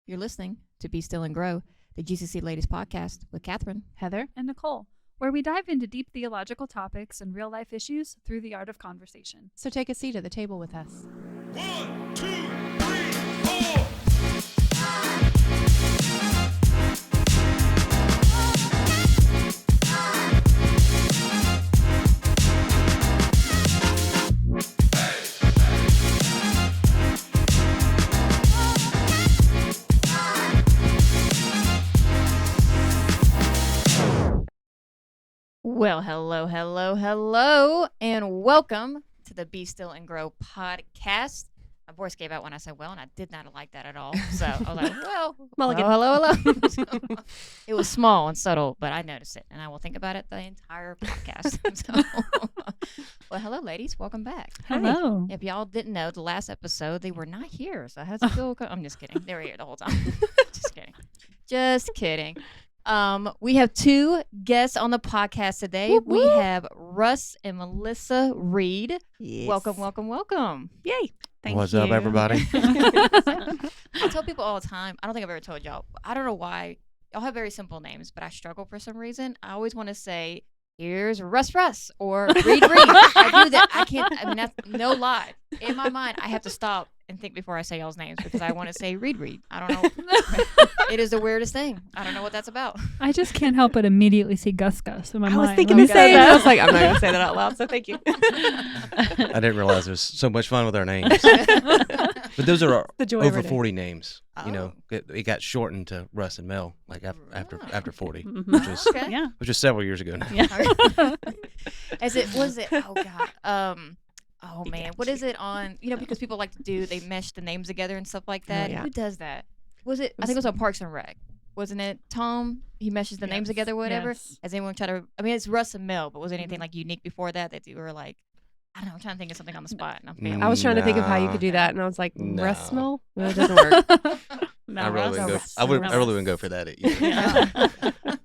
You're listening to Be Still and Grow, the GCC Ladies Podcast with Catherine, Heather, and Nicole, where we dive into deep theological topics and real-life issues through the art of conversation. So take a seat at the table with us. 1, 2, 3, 4. Well, hello, and welcome to the Be Still and Grow podcast. My voice gave out when I said well, and I did not like that at all. So I was like, hello. It was small and subtle, but I noticed it, and I will think about it the entire podcast. Well, hello, ladies. Welcome back. Hello. If y'all didn't know, the last episode, they were not here, so how's it feel? I'm just kidding. They were here the whole time. Just kidding. We have two guests on the podcast today. Whoop, whoop. We have Rus and Melissa Reed. Yes. Welcome. Yay. Thank What's you. up, everybody? I tell people all the time, I don't think I've ever told y'all, I don't know why, y'all have very simple names, but I struggle for some reason. I always want to say, here's Rus or Reed. I do that. I can't, that's no lie. In my mind, I have to stop and think before I say y'all's names because I want to say Reed. I don't know. It is the weirdest thing. I don't know what that's about. I just can't help but immediately see Gus in my mind. I was thinking when the you said same. that. I was like, I'm not going to say that out loud, so thank you. I didn't realize there was so much fun with our names. But those are The joy of over our day. 40 names. You know, Oh. it got shortened to Rus and Mel, like after 40, Mhm. Okay. Yeah. which was several years ago now. Was it? Oh God. Oh He man, got what you. is it on? You know, because people like to do, they mesh the names together and stuff like that. yeah. Who does that? Was it? I think it was on Parks and Rec. Wasn't it Tom? He meshes the names Yes. together, whatever. Yes. Has anyone tried to? I mean, it's Rus and Mel, but was anything like unique before that you were like? I don't know. I'm trying to think of something on the spot, and I'm failing. I was trying to think of how you Nah. could do that, and I was like, No. Rustmel? No, it doesn't work. No, I really wouldn't go. Russ. I really wouldn't go for that either. Yeah.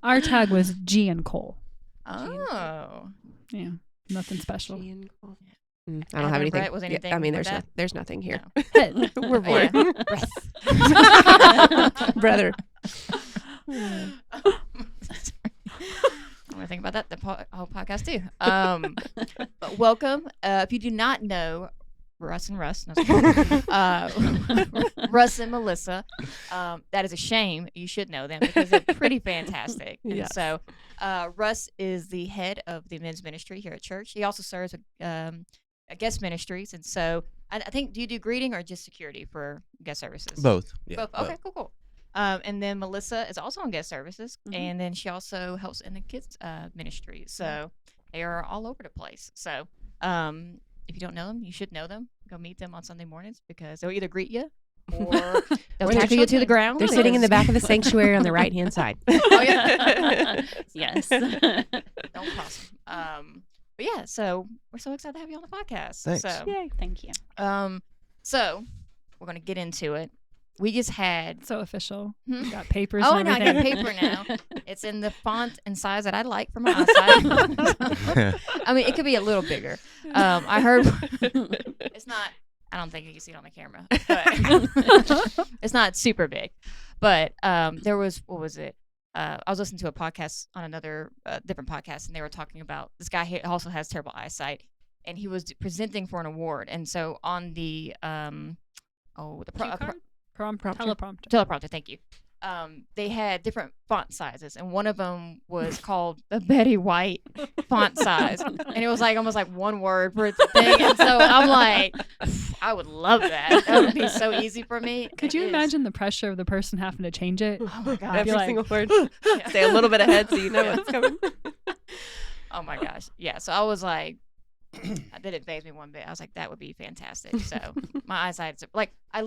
Our tag was G and Cole. Oh. Yeah, nothing special. I don't Heather have and anything. Brett, was Yeah, anything I mean, with there's that? nothing here. No. We're bored. Yeah. Brother. I'm gonna think about that the whole podcast too. But welcome. If you do not know Rus and Rus, no, Rus and Melissa, that is a shame. You should know them because they're pretty fantastic. And Yes. so, Rus is the head of the men's ministry here at church. He also serves a guest ministries, and so I think, do you do greeting or just security for guest services? Both. Yeah, Both. Okay, cool. And then Melissa is also on guest services, Mhm. and then she also helps in the kids ministry. So they are all over the place. So if you don't know them, you should know them. Go meet them on Sunday mornings because they'll either greet you or they'll Or they're tackle you to the ground. They're sitting in the back of the sanctuary on the right-hand side. Oh, yeah. Yes. Don't cross them. But yeah, so we're so excited to have you on the podcast. Thanks. So, Yay. Thank you. so we're gonna get into it. We just had So official. Hmm? Got papers Oh, and I know. I got everything. paper now. It's in the font and size that I like for my eyesight. I mean, it could be a little bigger. I heard it's not. I don't think you can see it on the camera, but it's not super big. But there was, what was it? I was listening to a podcast on another different podcast, and they were talking about this guy. He also has terrible eyesight, and he was presenting for an award. And so on the Cue card? Prompter. Teleprompter. teleprompter, thank you. They had different font sizes, and one of them was called the Betty White font size, and it was like almost like one word per thing. And so I'm like, I would love that. That would be so easy for me. Could It you is. imagine the pressure of the person having to change it? Oh my gosh. Every like- single word. Yeah. Stay a little bit ahead so you know what's coming. Oh my gosh. Yeah. So I was like, that didn't faze me one bit. I was like, that would be fantastic. So my eyesight's like, I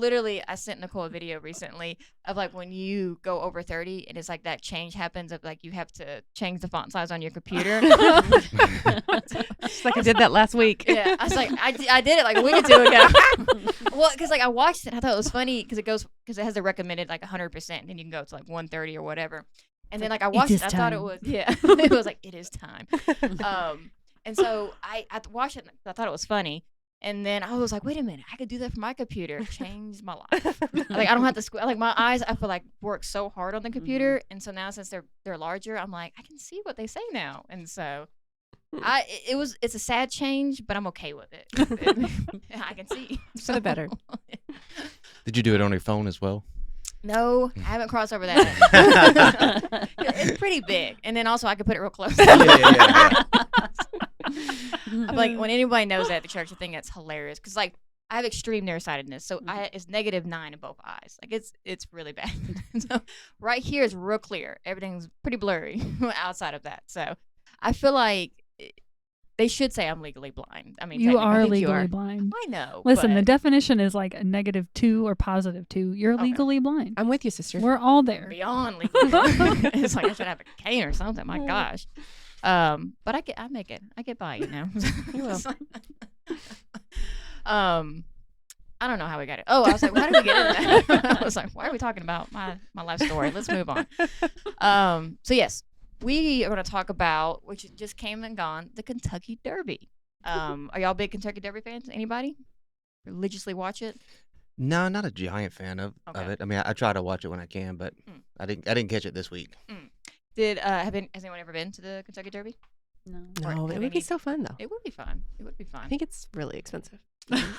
sent Nicole a video recently of like when you go over 30 and it's like that change happens of like you have to change the font size on your computer. It's like I did that last week. Yeah, I was like, I did it like a week or two ago. Well, because like I watched it, I thought it was funny because it has the recommended like 100%, and then you can go to like 130 or whatever. And then like I watched is it, I thought it time. was it was like it is time. And so I watched it, and I thought it was funny, And then I was like, wait a minute, I could do that from my computer. It changed my life. Like, I don't have to like my eyes, I feel like work so hard on the computer. And so now since they're larger, I'm like, I can see what they say now. And so it's a sad change, but I'm okay with it. I can see. For the better. Did you do it on your phone as well? No, I haven't crossed over that. It's pretty big. And then also I could put it real close. Yeah. I'm like, when anybody knows that at the church, I think that's hilarious. Because, like, I have extreme nearsightedness. So it's -9 in both eyes. Like, it's really bad. So right here is real clear. Everything's pretty blurry outside of that. So I feel like they should say I'm legally blind. I mean, You technically, I are think legally blind. I know. Listen, the but definition is like a -2 or +2. You're Okay. legally blind. I'm with you, sister. We're all there. beyond legally blind. It's like I should have a cane or something. My gosh. But I make it. I get by, you know. You will. I don't know how we got it. Oh, I was like, how did we get into that? I was like, why are we talking about my life story? Let's move on. So yes, we are going to talk about, which just came and gone, the Kentucky Derby. Are y'all big Kentucky Derby fans? Anybody religiously watch it? No, not a giant fan of Okay. it. I mean, I try to watch it when I can, but I didn't catch it this week. Has anyone ever been to the Kentucky Derby? No, Or it have would any- be so fun though. It would be fun. It would be fun. I think it's really expensive.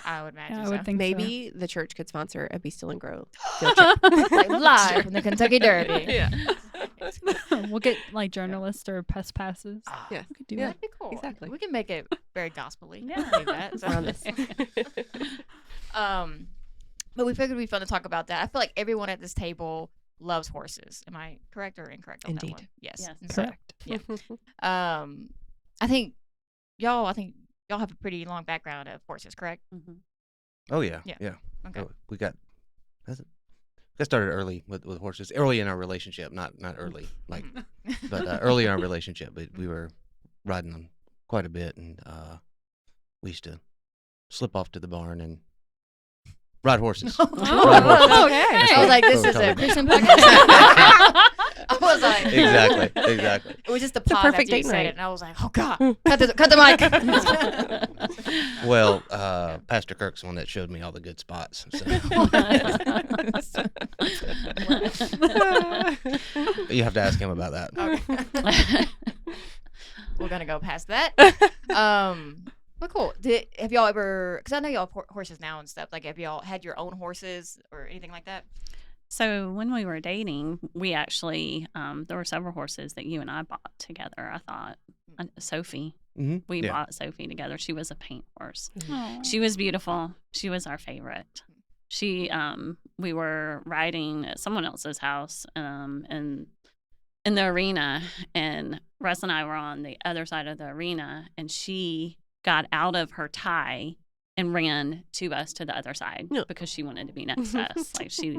I would imagine. Yeah, I so. would think Maybe the church could sponsor a Be Still and Grow field trip. Like, live from the Kentucky Derby. Yeah. so. We'll get like journalists or pest passes. Ah, Yeah. We could do Yeah. That'd be cool. exactly. We can make it very gospel-y. Yeah. Do that. So. Around this. But we figured it'd be fun to talk about that. I feel like everyone at this table loves horses. Am I correct or incorrect on that Indeed. one? Yes. Yes. And so, Correct. I think y'all have a pretty long background of horses, correct? Oh yeah, Yeah. yeah. Okay. Oh, we got started early with horses. Early in our relationship, not early, like, but early in our relationship. But we were riding them quite a bit, and we used to slip off to the barn and ride horses. Oh, Ride horses. okay. I was like, this That's is what a we're Christian podcast. I was like, Exactly. It was just the a pause perfect after you date said night. it, and I was like, oh God, cut the mic. Well, Pastor Kirk's the one that showed me all the good spots. So. You have to ask him about that. Okay. We're gonna go past that. But cool. Have y'all ever? Because I know y'all have horses now and stuff. Like, have y'all had your own horses or anything like that? So when we were dating, we actually there were several horses that you and I bought together. I thought Sophie. Mm-hmm. We yeah. bought Sophie together. She was a paint horse. Aw. She was beautiful. She was our favorite. She we were riding at someone else's house in the arena, and Russ and I were on the other side of the arena, and she got out of her tie and ran to us to the other side Yeah. because she wanted to be next to us. Like she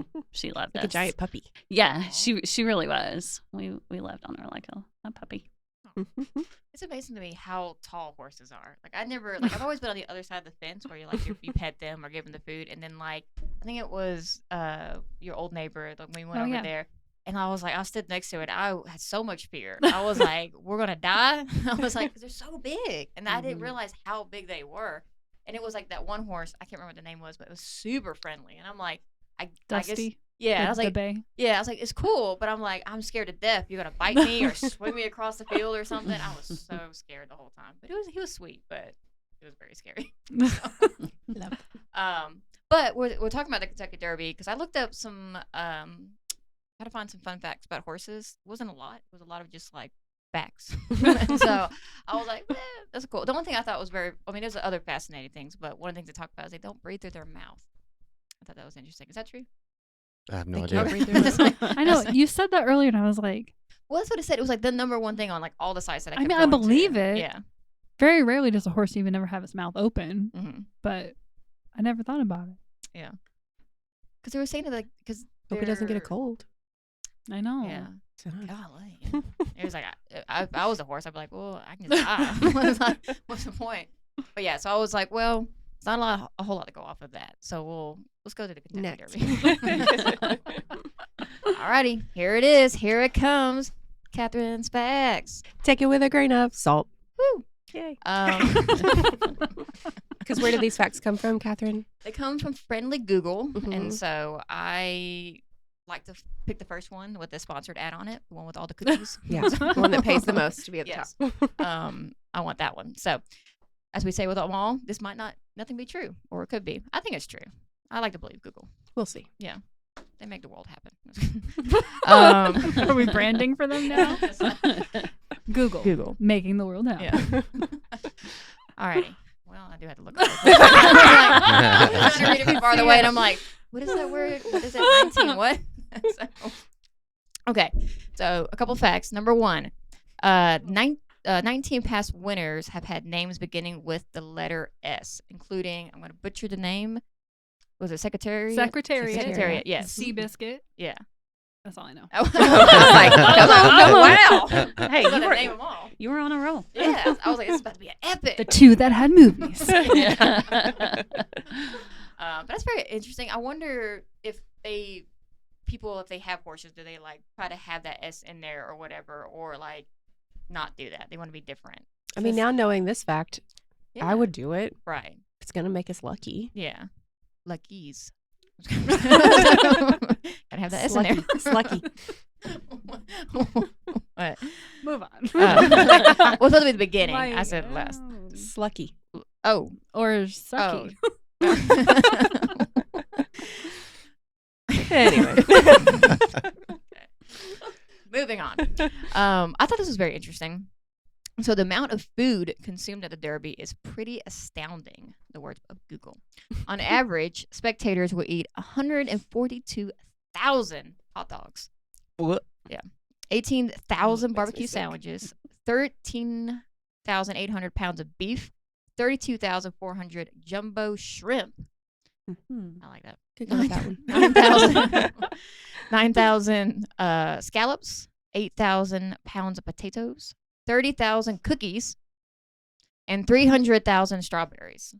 loved Like us. a giant puppy. Yeah, she really was. We loved on her like a puppy. It's amazing to me how tall horses are. Like, I've always been on the other side of the fence where you pet them or give them the food, and then like I think it was your old neighbor when we went Oh, over yeah. there. And I was like, I stood next to it. I had so much fear. I was like, we're going to die. I was like, because they're so big. And I didn't realize how big they were. And it was like that one horse. I can't remember what the name was, but it was super friendly. And I'm like, I guess, Dusty. yeah. I was the like, bay. yeah, I was like, it's cool. But I'm like, I'm scared to death. You're going to bite me or swing me across the field or something. I was so scared the whole time. But he was sweet, but it was very scary. Love it. But we're talking about the Kentucky Derby because I looked up some how to find some fun facts about horses. It wasn't a lot. It was a lot of just like facts. And so I was like, that's cool. The one thing I thought was there's other fascinating things, but one of the things they talk about is they don't breathe through their mouth. I thought that was interesting. Is that true? I have no They idea. can't breathe through it. I know you said that earlier, and I was like, Well, that's what it said. It was like the number one thing on like all the sites that I I kept mean, I going to. believe it. Yeah. very rarely does a horse even ever have its mouth open. Mm-hmm. But I never thought about it. Yeah. Because they were saying that like because Hope it doesn't get a cold. I know. Yeah. So, Golly. Yeah. It was like, if I was a horse, I'd be like, well, I can just die. It's like, what's the point? But yeah, so I was like, well, it's not a whole lot to go off of that. So let's go to the Kentucky Next. Derby. Alrighty, here it is. Here it comes. Catherine's facts. Take it with a grain of salt. Woo. Yay. Because where do these facts come from, Catherine? They come from Friendly Google, Mhm. and so I like to pick the first one with the sponsored ad on it, the one with all the cookies. Yeah, the one that pays the most to be at the Yes. top. I want that one. So, as we say with them all, this might nothing be true, or it could be. I think it's true. I like to believe Google. We'll see. They make the world happen. Are we branding for them now? Google. Making the world happen. Yeah. Alrighty. Well, I do have to look. I was trying to read it from farther away, and I'm like, what is that word? What is it? 19? What? Okay. So a couple facts. Number one, 19 past winners have had names beginning with the letter S, including, I'm going to butcher the name. Was it Secretariat? Secretariat, yes. Seabiscuit. Yeah. That's all I know. I was like, wow. Hey, I'm you gonna were, name them all. you were on a roll. Yes. I was like, it's about to be an epic. The two that had movies. But that's very interesting. I wonder if they have horses, do they like try to have that S in there or whatever, or like not do that? They want to be different. I mean, now knowing this fact, Yeah. I would do it. Right. It's going to make us lucky. Yeah. Luckies. Gotta have that S in there. Slucky. What? Move on. Well, supposed to be the beginning. I Like, said last. Slucky. Oh. Or sucky. Anyway. Moving on. I thought this was very interesting. So the amount of food consumed at the Derby is pretty astounding, the words of Google. On average, spectators will eat 142,000 hot dogs. What? 18,000 Makes me barbecue sick. sandwiches, 13,800 pounds of beef, 32,400 jumbo shrimp. I like that. Could go with that one. 9,000 scallops, 8,000 pounds of potatoes, 30,000 cookies, and 300,000 strawberries.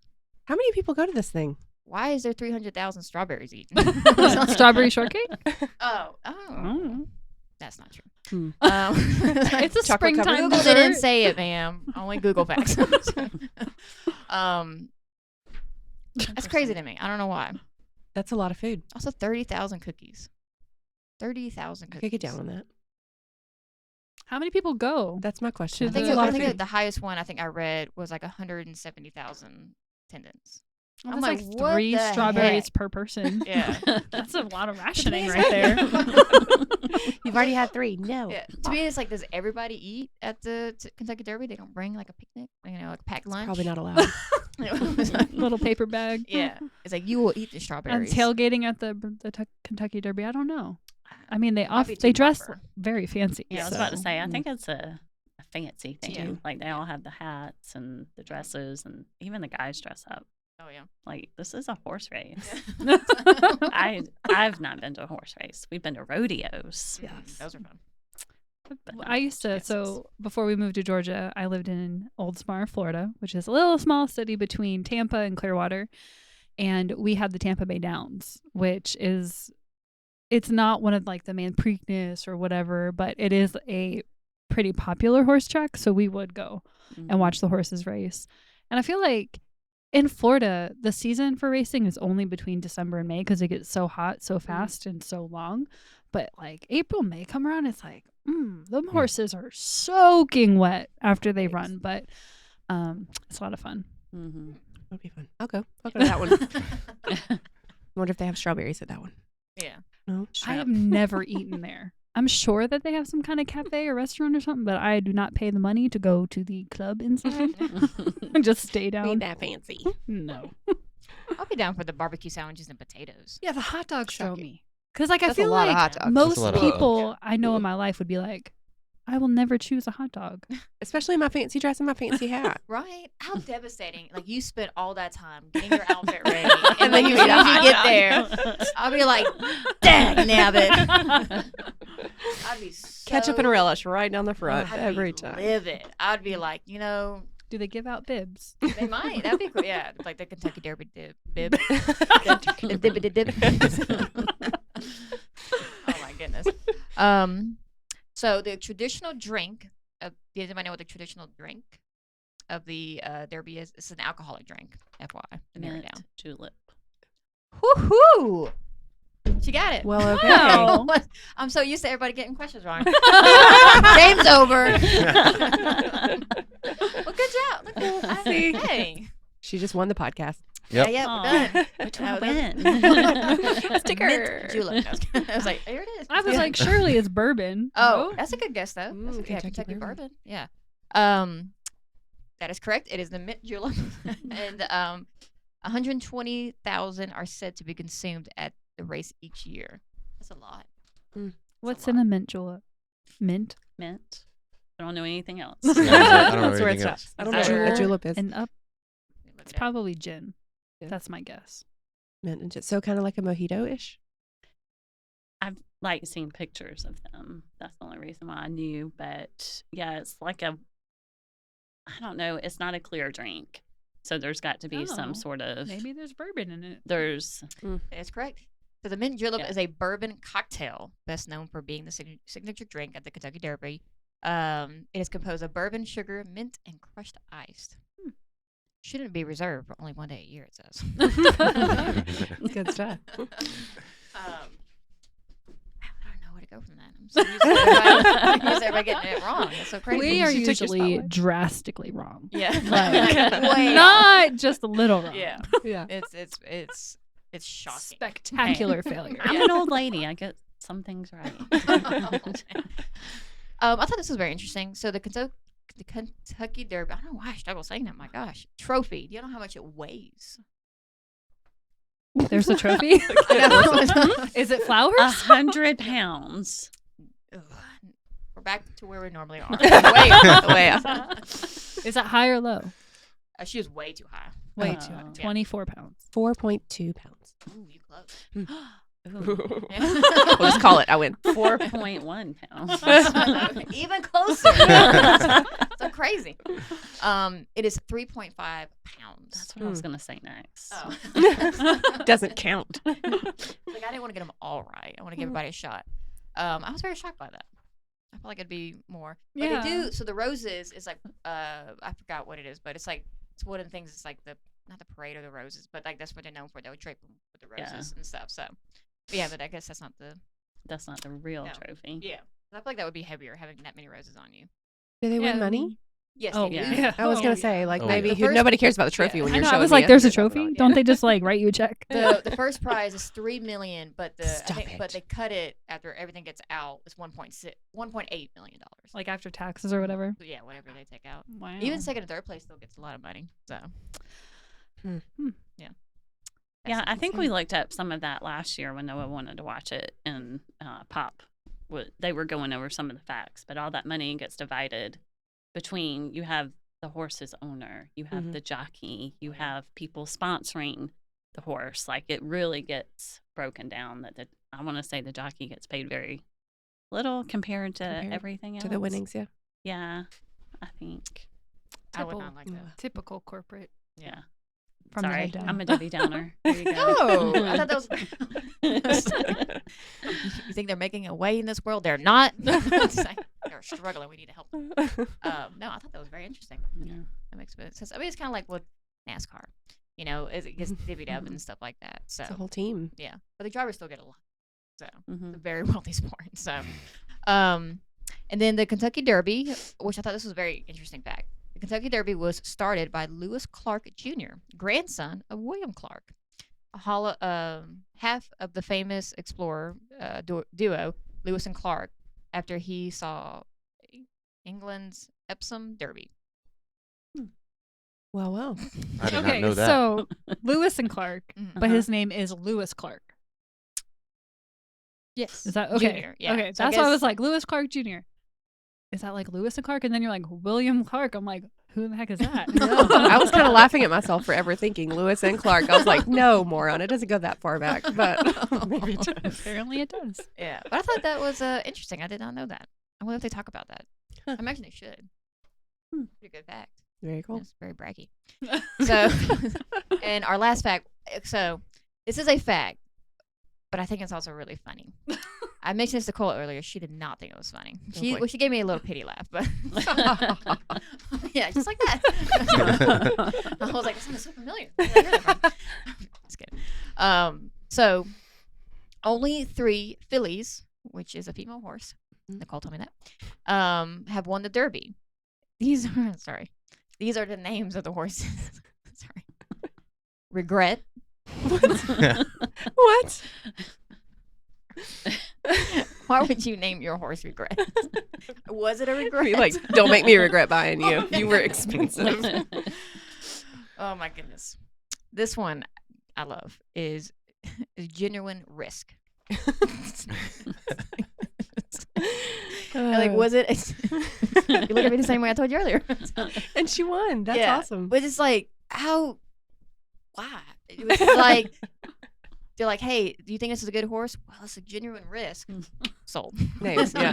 How many people go to this thing? Why is there 300,000 strawberries eaten? Strawberry shortcake? Oh, Oh. that's not true. Hmm. It's a Chocolate covered springtime Google dessert. didn't say it, ma'am. Only Google facts. That's crazy to me. I don't know why. That's a lot of food. Also, 30,000 cookies. 30,000 I cookies. could get down on that. How many people go? That's my question. I That's think a lot I of think food. the highest one I think I read was like 170,000 attendants. Oh, I'm that's like, like what 3 the strawberries heck? per person. Yeah. That's a lot of rationing Depends right on- there. You've already had 3. No. Yeah. To me, it's like, does everybody eat at the Kentucky Derby? They don't bring like a picnic, like a packed lunch. Probably not allowed. Little paper bag. Yeah, it's like you will eat the And strawberries. tailgating at the Kentucky Derby. I don't know. I mean, they Might be they too dress proper. very fancy. Yeah, I was about to so- say, I think it's a fancy thing. Yeah. Like they all have the hats and the dresses, and even the guys dress up. Oh yeah. Like this is a horse race. I've not been to a horse race. We've been to rodeos. Yes, those are fun. but not I used to, races. so before we moved to Georgia, I lived in Oldsmar, Florida, which is a little small city between Tampa and Clearwater. And we had the Tampa Bay Downs, which is, it's not one of like the Man Preakness or whatever, but it is a pretty popular horse track. So we would go and watch the horses race. And I feel like in Florida, the season for racing is only between December and May because it gets so hot so fast and so long. But like April, May come around, it's like, them horses are soaking wet after they run. But it's a lot of fun. Mm-hmm. That'd be fun. I'll go to that one. I wonder if they have strawberries at that one. Yeah. No? I have never eaten there. I'm sure that they have some kind of cafe or restaurant or something, but I do not pay the money to go to the club inside and just stay down. Ain't that fancy. No. I'll be down for the barbecue sandwiches and potatoes. Yeah, the hot dogs throw Shocking. me. Because like I That's a feel lot of like hot dogs. most That's a lot of hot people I know in my life would be like, I will never choose a hot dog. Especially my fancy dress and my fancy hat. Right? How devastating. Like you spent all that time getting your outfit ready. And then then you you eat a hot get there. I'll be like, dang nabbit. I'd be so Ketchup and relish right down the front I'd every be time. livid. I'd be like, Do they give out bibs? they might. That'd be cool. Yeah. Like the Kentucky Derby bib. Dib. Oh my goodness. So the traditional drink, does anybody know what the traditional drink of the Derby is it's an alcoholic drink. FYI, to narrow it Mint down. julep. Woohoo! She got it. Well, okay. Wow. I'm so used to everybody getting questions wrong. Game's over. Well, good job. Look at See? hey. She just won the podcast. Yep. Yeah, Aw. we're done. Which That one was- win? Sticker. Mint julep. I was like, here it is. I was Yeah. like, surely it's bourbon. oh, No? that's a good guess though. That's Mm, yeah, Kentucky Kentucky bourbon. bourbon. Yeah. That is correct. It is the mint julep, and 120,000 are said to be consumed at the race each year. That's a lot. What's a in lot. a mint julep? Mint Mint. I don't know anything else. I don't know That's where it anything else. stops. I don't know Sure. what a julep is. and up. Let me look It's it up. probably gin. Yeah. That's my guess. Mint and so kind of like a mojito-ish. I've like seen pictures of them. That's the only reason why I knew. But yeah, it's like I don't know. It's not a clear drink, so there's got to be Oh, some sort of. Maybe there's bourbon in it. There's That's correct. So the mint julep Yeah. is a bourbon cocktail, best known for being the signature drink at the Kentucky Derby. It is composed of bourbon, sugar, mint, and crushed ice. Shouldn't be reserved for only one day a year, it says. Good stuff. I don't know where to go from that. I'm so used to everybody getting it wrong. It's so crazy. We are She took your usually spotlight. drastically wrong. yeah, Like, Way off. not just a little wrong. Yeah, Yeah. it's shocking. Spectacular failure. I'm an old lady. I get some things right. I thought this was very interesting. So the Kentucky Derby. I don't know why I struggle saying that. My gosh, trophy. Do you know how much it weighs? There's a trophy. I Is it flowers? 100 pounds. Ugh. We're back to where we normally are. Way off. Is it high or low? She was way too high. Way Oh. too high. Yeah. 24 pounds. 4.2 pounds. Ooh, you close. Ooh, We'll just call it. I win. 4.1 pounds. Even closer. So crazy. It is 3.5 pounds. That's what I was gonna say next. Oh. Doesn't count. Like I didn't want to get them all right. I want to give everybody a shot. I was very shocked by that. I felt like it'd be more. But Yeah. they do. So the roses is like I forgot what it is, but it's like it's one of the things. It's like the not the parade of the roses, but like that's what they're known for. They'll drape them with the Yeah. roses and stuff. So yeah, but I guess that's not the That's not the real No. trophy. yeah. I feel like that would be heavier having that many roses on you. Do they win Yeah. money? Yes. Oh, they do. yeah. I was Oh, gonna yeah. say, like, Oh, maybe yeah. The first- nobody cares about the trophy yeah. when I you're know. showing I was me like, it. there's a They're talking trophy. about- Don't they just like write you a check? The first prize is $3 million, but Stop but it. they cut it after everything gets out. It's $1.8 million. Like after taxes or whatever. So, yeah, whatever they take out. Wow. Even second and third place still gets a lot of money. So Yeah, That's I think we insane. looked up some of that last year when Noah wanted to watch it, and Pop, they were going over some of the facts, but all that money gets divided between you have the horse's owner, you have Mhm. the jockey, you have people sponsoring the horse. Like it really gets broken down that I want to say the jockey gets paid very little compared to Compared everything else. to the winnings, yeah. Yeah, I think. I would Typical. not like that. Typical corporate. Yeah. From the Sorry, head down. I'm a Debbie Downer. There you go. Oh, I thought that was. You think they're making a way in this world? They're not. It's like, they're struggling. We need to help them. No, I thought that was very interesting. Yeah. That makes sense. I mean, it's kind of like with NASCAR. You know, as it gets divvied up and stuff like that. So It's a whole team. yeah, but the drivers still get a lot. So Mhm. it's a very wealthy sport. So, and then the Kentucky Derby, which I thought this was a very interesting fact. The Kentucky Derby was started by Lewis Clark Jr., grandson of William Clark, half of the famous explorer duo Lewis and Clark, after he saw England's Epsom Derby. Well. I did Okay, not know that. so Lewis and Clark, Mhm. but his name is Lewis Clark. Yes, Is that okay? Junior, yeah. Okay, So I that's why I guess- was like Lewis Clark Jr. Is that like Lewis and Clark? And then you're like William Clark. I'm like, who the heck is that? I was kind of laughing at myself for ever thinking Lewis and Clark. I was like, no, moron. It doesn't go that far back. But maybe it does. Apparently it does. Yeah, but I thought that was interesting. I did not know that. I wonder if they talk about that. I imagine they should. Pretty good fact. Very cool. It's very braggy. So, and our last fact. So, this is a fact, but I think it's also really funny. I mentioned this to Cole earlier. She did not think it was funny. boy. She gave me a little pity laugh, but yeah, just like that. I was like, this sounds so familiar. Where did I hear that from? Just kidding. So only 3 fillies, which is a female horse. Nicole told me that. Have won the Derby. These are These are the names of the horses. Sorry. Regret. What? Why would you name your horse Regret? Was it a regret? Be like, don't make me regret buying you. You were expensive. Oh my goodness. This one I love is Genuine Risk. Like, was it? You look at me the same way I told you earlier. And she won. That's Yeah, awesome. But it's like, how? Why? It was like, they're like, hey, do you think this is a good horse? Well, it's a genuine risk. Sold. Names, yeah.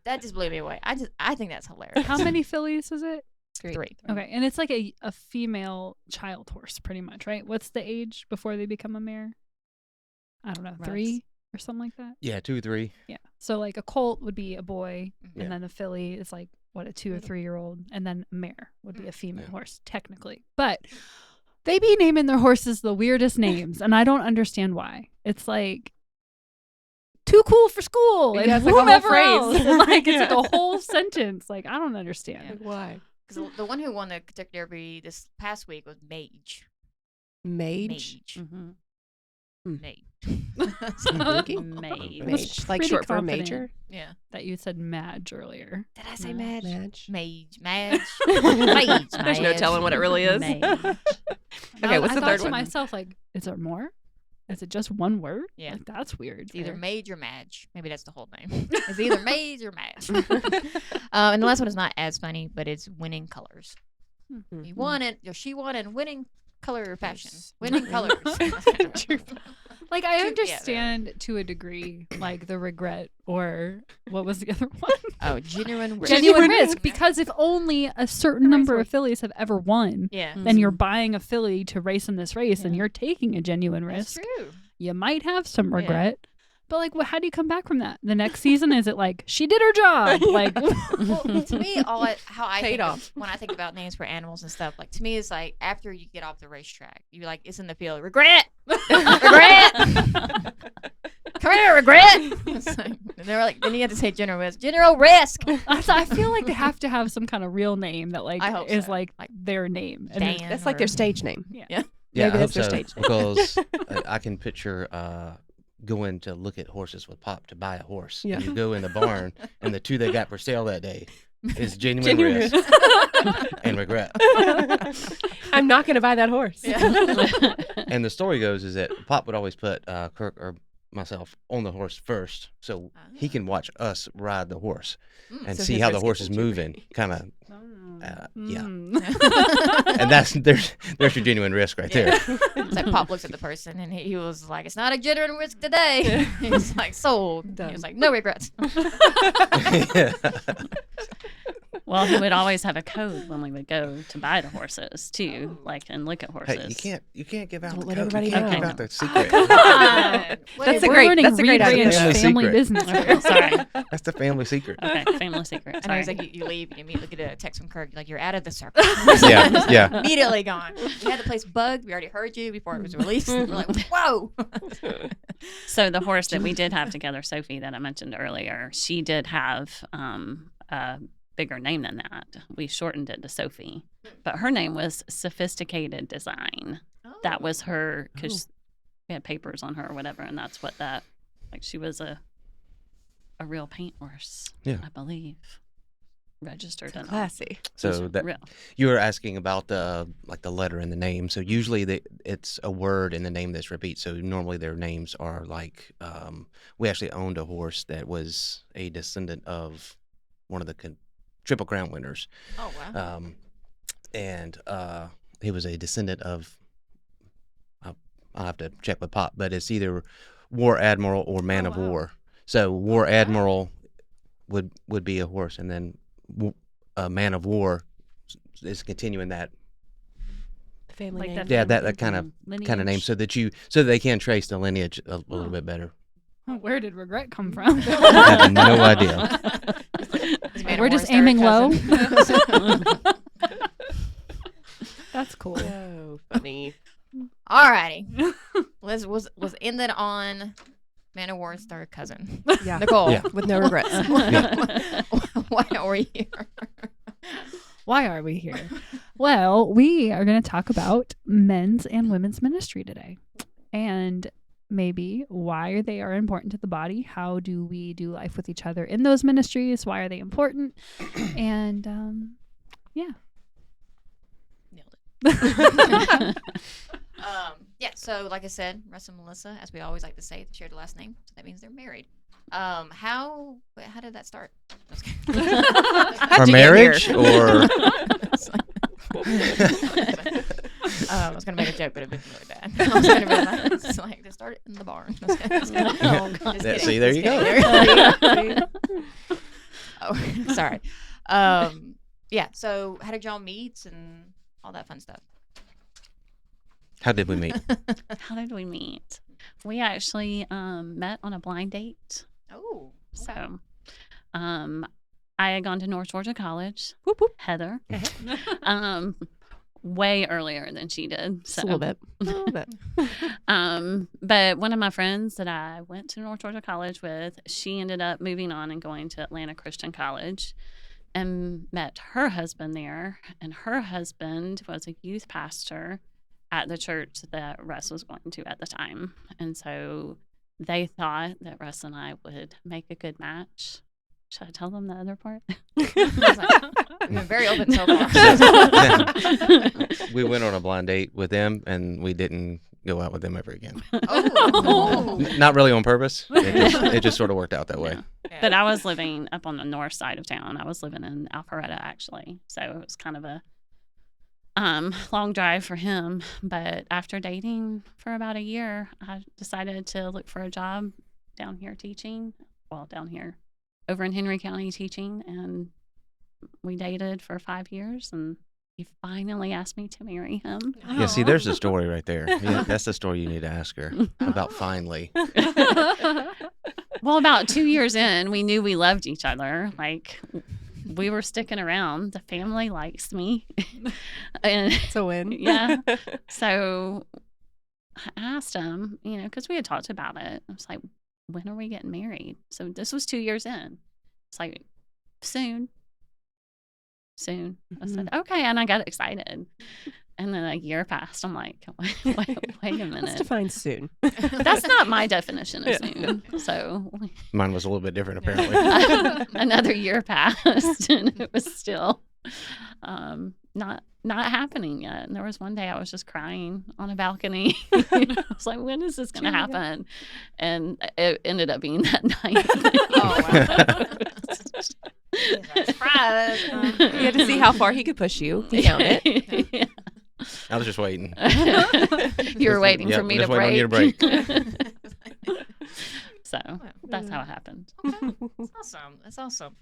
That just blew me away. I think that's hilarious. How many fillies is it? 3. Okay, and it's like a female child horse, pretty much, right? What's the age before they become a mare? I don't know, Russ. 3 or something like that. Yeah, 2 or 3. Yeah. So like a colt would be a boy, Yeah. and then a filly is like what, a 2 or 3 year old, and then a mare would be a female Yeah. horse technically. But they be naming their horses the weirdest names, and I don't understand why. It's like too cool for school, and Yeah, it's like a whole whomever phrase. else. And like it's like Yeah. a whole sentence. Like I don't understand. Like, why? Because the one who won the Kentucky Derby this past week was Mage. Mage? Mm-hmm. Mage. Sneaky. Mage. Mage. Like pretty short for confident. major? Yeah. That you said Madge earlier. Did I say Mage. Mage? Mage. Mage. Mage. There's no Mage. telling what it really is. Mage. Okay, what's I the thought third to one? myself, like, is there more? Is it just one word? Yeah. Like, that's weird. It's either Fair. Mage or Madge. Maybe that's the whole name. It's either Mage or Madge. And the last one is not as funny, but it's Winning Colors. Mhm. He won it. Or she won in winning color fashion. Winning colors. Like, I Yeah, understand to a degree, like, the regret or what was the other one? Oh, genuine risk. Genuine risk. Because if only a certain number of horse. fillies have ever won, Yeah. then you're buying a filly to race in this race and Yeah. you're taking a genuine That's risk. true. You might have some Yeah. regret. But like, how do you come back from that? The next season, is it like she did her job? Like, Well, to me, how I Paid think off. when I think about names for animals and stuff, like to me, it's like after you get off the racetrack, you like it's in the field. Regret, regret. Come here, regret. It's like, and they're like, then you have to say general risk. General risk. I feel like they have to have some kind of real name that like I hope is so. like Like their name. And Dan. That's like or- their stage name. Yeah. Yeah, Maybe I hope that's their so, stage name. because I can picture going to look at horses with Pop to buy a horse. Yeah. And you go in the barn, and the 2 they got for sale that day is genuine, Genuine risk risk. and regret. I'm not going to buy that horse. And the story goes is that Pop would always put Kirk or myself on the horse first, so he can watch us ride the horse and So see his how the risk horse is is too moving. great. Kind of, yeah. Mm. And there's your genuine risk right there. It's like Pop looks at the person and he was like, "It's not a genuine risk today." He's like, "Sold." Done. He was like, "No regrets." Well, he would always have a code when we would go to buy the horses too, like and look at horses. Hey, you can't give out Don't the let code. everybody You can't know. give out the secret. Come on. That's a We're great- learning that's a great idea. rebrand Family family secret. business. Okay, sorry. That's the family secret. Okay, family secret. And Sorry. he's like, you leave, you immediately get a text from Kirk, like, you're out of the circle. Yeah, yeah. Immediately gone. We had the place bugged. We already heard you before it was released. We're like, whoa. So the horse that we did have together, Sophie, that I mentioned earlier, she did have a bigger name than that. We shortened it to Sophie, but her name was Sophisticated Design. That was her because we had papers on her or whatever, and that's what that like. She was a real paint horse, Yeah. I believe, registered and all. Classy. So It was that real. you were asking about the letter in the name. So usually it's a word in the name that's repeat. So normally their names are like we actually owned a horse that was a descendant of one of the Triple Crown winners, Oh, wow. and he was a descendant of. I'll have to check with Pop, but it's either War Admiral or Man Oh, of wow. War. So War Admiral would be a horse, and then Man of War is continuing that Family Like name. that Yeah, that family kind of lineage. name, so that they can trace the lineage a little bit better. Where did regret come from? I have no idea. We're just aiming low. That's cool. So funny. Alrighty. Liz was ended on Man of War's third cousin. Yeah. Nicole. Yeah. With no regrets. Why are we here? Why are we here? Well, we are going to talk about men's and women's ministry today. And maybe why they are important to the body. How do we do life with each other in those ministries? Why are they important? And yeah. Nailed it. Yeah, so like I said, Rus and Melissa, as we always like to say, shared the last name, so that means they're married. How did that start? Our marriage or I was gonna make a joke, but it'd been really bad. I was gonna be like, it's like they started in the barn. Just kidding. See, there you go. Oh, sorry. Yeah. So, how did y'all meet and all that fun stuff? How did we meet? How did we meet? We actually met on a blind date. Oh, So, I had gone to North Georgia College. Whoop, whoop. Heather, way earlier than she did. Just So, a little bit. but one of my friends that I went to North Georgia College with, she ended up moving on and going to Atlanta Christian College, and met her husband there. And her husband was a youth pastor at the church that Rus was going to at the time. And so they thought that Rus and I would make a good match. Should I tell them the other part? I've been very open so far. We went on a blind date with them, and we didn't go out with them ever again. Oh. Not really on purpose. It just sort of worked out that way. Yeah. But I was living up on the north side of town. I was living in Alpharetta, actually. So it was kind of a long drive for him. But after dating for about a year, I decided to look for a job down here teaching. Well, down here over in Henry County teaching. And we dated for 5 years, and he finally asked me to marry him. Yeah, see, there's the story right there. Yeah, that's the story you need to ask her about finally. Well, about 2 years in, we knew we loved each other. Like, we were sticking around. The family likes me. And It's a win. yeah. So I asked him, because we had talked about it. I was like, when are we getting married? So this was 2 years in. It's like, soon. I said, okay. And I got excited. And then a year passed. I'm like, wait a Let's minute. define soon. That's not my definition of soon. So Mine was a little bit different, apparently. another year passed, and it was still not happening yet. And there was one day I was just crying on a balcony. I was like, when is this going to happen? And it ended up being that night. Oh, wow. Surprise. You had to see how far he could push you. He found it. Yeah. I was just waiting. You were waiting Yeah, for me just to waiting on break. you to break. So that's how it happened. That's awesome. That's awesome.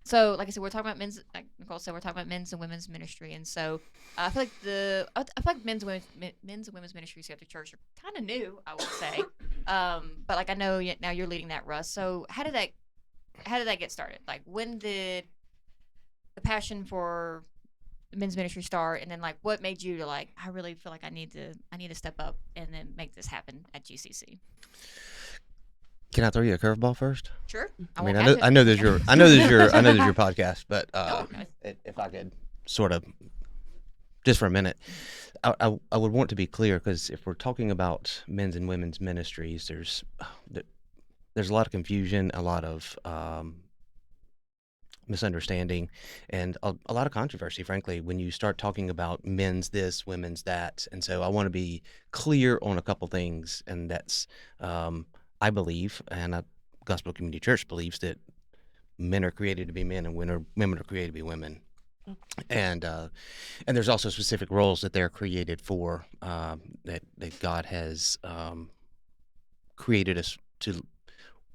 So like I said, we're talking about men's. Like Nicole said, we're talking about men's and women's ministry, and so I feel like men's and women's ministries here at the church are kind of new, I would say. But like I know now you're leading that, Rus. So how did that get started? Like when did the passion for the men's ministry start, and then like what made you to like I really feel like I need to step up and then make this happen at GCC? Can I throw you a curveball first? Sure. I know there's your podcast, but if I could sort of just for a minute, I would want to be clear, because if we're talking about men's and women's ministries, there's a lot of confusion, a lot of misunderstanding, and a lot of controversy, frankly, when you start talking about men's this, women's that. And so I want to be clear on a couple things, and that's I believe, and Gospel Community Church believes, that men are created to be men and women are created to be women. And there's also specific roles that they're created for, that God has created us to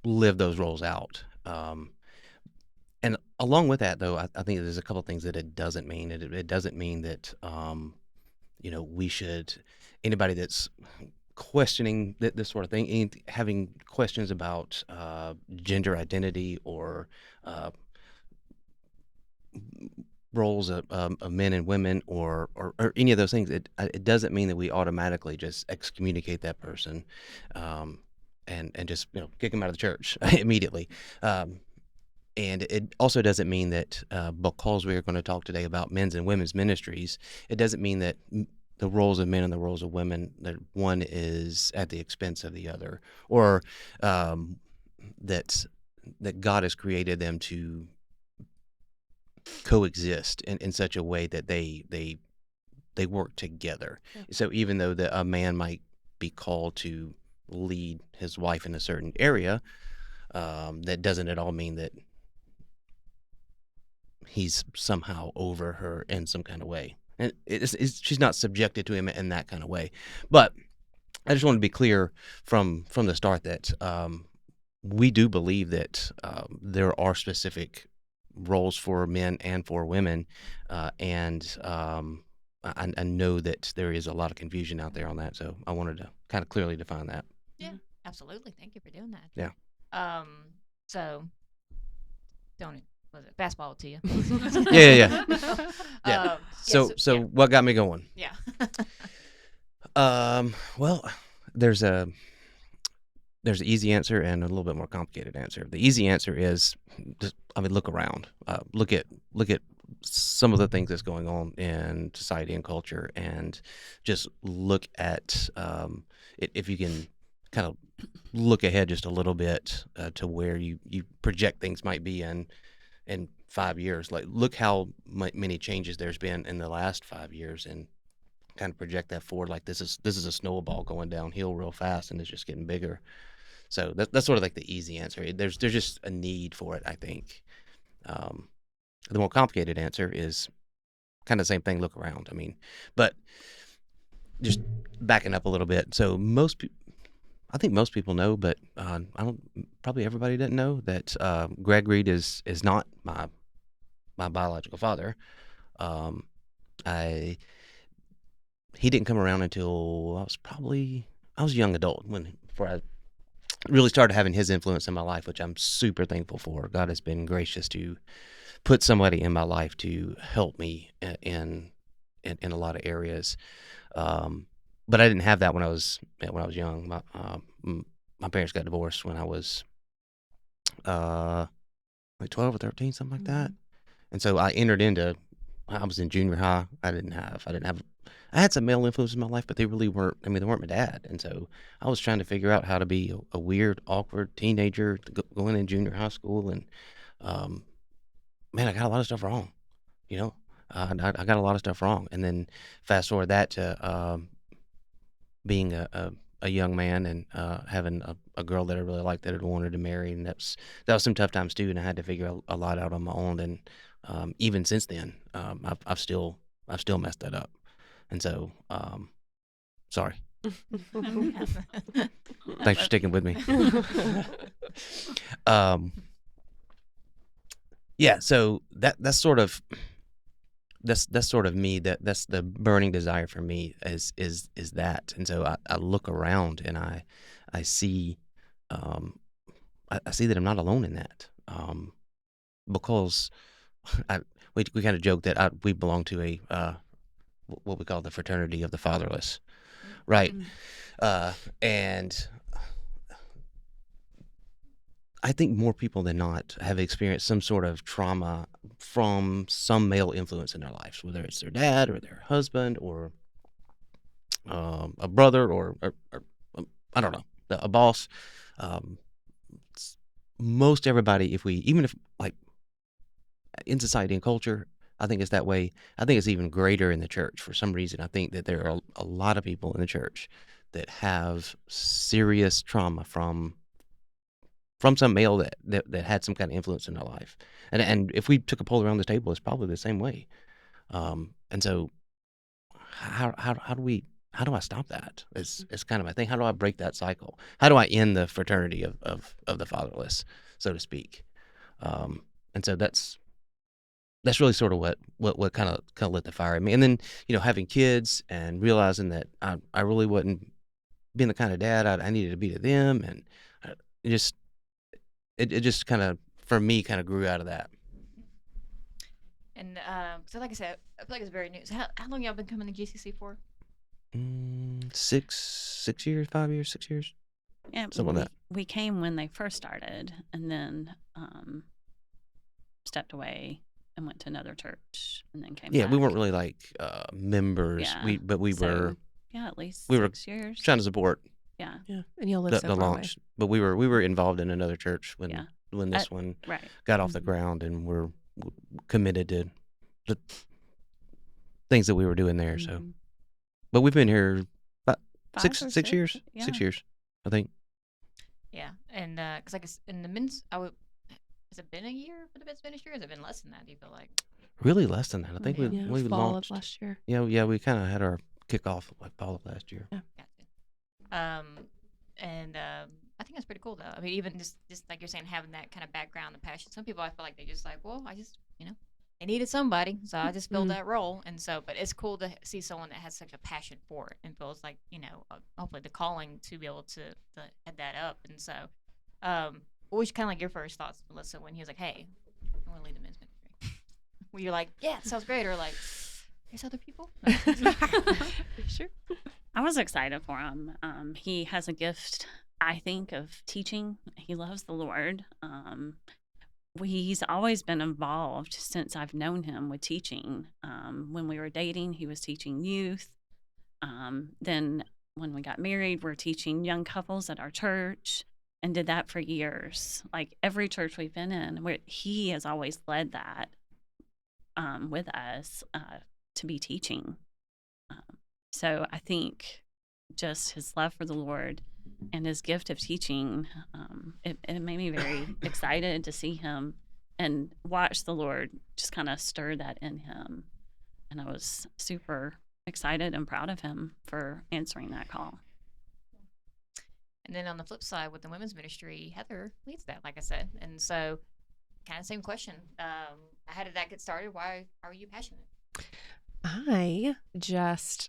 live those roles out. And along with that, though, I think there's a couple things that it doesn't mean. It doesn't mean that, we should, anybody that's questioning this sort of thing, having questions about gender identity or roles of men and women or any of those things, it doesn't mean that we automatically just excommunicate that person and just kick them out of the church immediately. And it also doesn't mean that because we are going to talk today about men's and women's ministries, it doesn't mean that the roles of men and the roles of women, that one is at the expense of the other, or that God has created them to coexist in such a way that they work together. So even though a man might be called to lead his wife in a certain area, that doesn't at all mean that he's somehow over her in some kind of way. And she's not subjected to him in that kind of way. But I just want to be clear from the start that we do believe that there are specific roles for men and for women, and I know that there is a lot of confusion out there on that, so I wanted to kind of clearly define that. Yeah, absolutely. Thank you for doing that. Yeah. So, don't was it fastball to you? Yeah. Yeah. Yeah. So what got me going? Yeah. Well, there's an easy answer and a little bit more complicated answer. The easy answer is just, look around. Look at some of the things that's going on in society and culture, and just look at if you can kind of look ahead just a little bit to where you project things might be in 5 years. Like, look how many changes there's been in the last 5 years, and kind of project that forward. Like, this is a snowball going downhill real fast, and it's just getting bigger. So that's sort of like the easy answer. There's just a need for it, I think. The more complicated answer is kind of the same thing. Look around. But just backing up a little bit. So I think most people know, but probably everybody doesn't know that Greg Reed is not my biological father. He didn't come around until I was a young adult before I really started having his influence in my life, which I'm super thankful for. God has been gracious to put somebody in my life to help me in a lot of areas. But I didn't have that when I was young. My parents got divorced when I was like 12 or 13, something like that. And so I was in junior high. I had some male influences in my life, but they really weren't. They weren't my dad. And so I was trying to figure out how to be a weird, awkward teenager going in junior high school. And man, I got a lot of stuff wrong. I got a lot of stuff wrong. And then fast forward that to being a young man and having a girl that I really liked that I wanted to marry, and that was some tough times too. And I had to figure a lot out on my own. And even since then, I've still messed that up. And so, sorry. Thanks for sticking with me. Yeah. So that's sort of me. That's the burning desire for me is that. And so I look around and I see I see that I'm not alone in that, because we kind of joke that we belong to a what we call the fraternity of the fatherless, right? And I think more people than not have experienced some sort of trauma from some male influence in their lives, whether it's their dad or their husband or a brother or I don't know, a boss. Most everybody, even if like in society and culture, I think it's that way. I think it's even greater in the church for some reason. I think that there are a lot of people in the church that have serious trauma from some male that had some kind of influence in their life. And if we took a poll around this table, it's probably the same way. And so how do I stop that? It's kind of my thing. How do I break that cycle? How do I end the fraternity of the fatherless, so to speak? And so that's really sort of what kind of lit the fire in me. And then, having kids and realizing that I really wasn't being the kind of dad I needed to be to them, and it just kind of, for me, kind of grew out of that. And so, like I said, I feel like it's very new. So, how long y'all been coming to GCC for? 6 years, 5 years, 6 years. Yeah, Something like that. we came when they first started, and then stepped away and went to another church, and then came. Yeah, back. we weren't really like members. Yeah, But we so, were Yeah, at least we were 6 years. trying to support Yeah, Yeah, and y'all live the so far away. launch. But we were involved in another church when Yeah. this one right. got off the Mhm. ground, and we're committed to the things that we were doing there. So, Mhm. but we've been here about 5 or 6 years. Yeah. 6 years, I think. Yeah, and because I guess in the men's, has it been a year for the men's ministry, or has it been less than that? Do you feel like? Really less than that. I think Yeah. we fall launched. of last year. Yeah, we kind of had our kickoff like fall of last year. Gotcha. And I think that's pretty cool, though. I mean, even just like you're saying, having that kind of background and passion. Some people, I feel like they just like, well, I just, they needed somebody, so I just filled that role. And so, but it's cool to see someone that has such a passion for it and feels like, hopefully the calling to be able to head that up. And so, what was kind of like your first thoughts, Melissa, when he was like, hey, I want to lead the men's ministry? Were you like, yeah, sounds great, or like, there's other people? Sure. I was excited for him. He has a gift, I think, of teaching. He loves the Lord. He's always been involved since I've known him with teaching. When we were dating, he was teaching youth. Then when we got married, we're teaching young couples at our church, and did that for years. Like every church we've been in, he has always led that with us to be teaching. So I think just his love for the Lord and his gift of teaching, it made me very excited to see him and watch the Lord just kind of stir that in him. And I was super excited and proud of him for answering that call. And then on the flip side, with the women's ministry, Heather leads that, like I said. And so, kind of same question. How did that get started? Why are you passionate? I just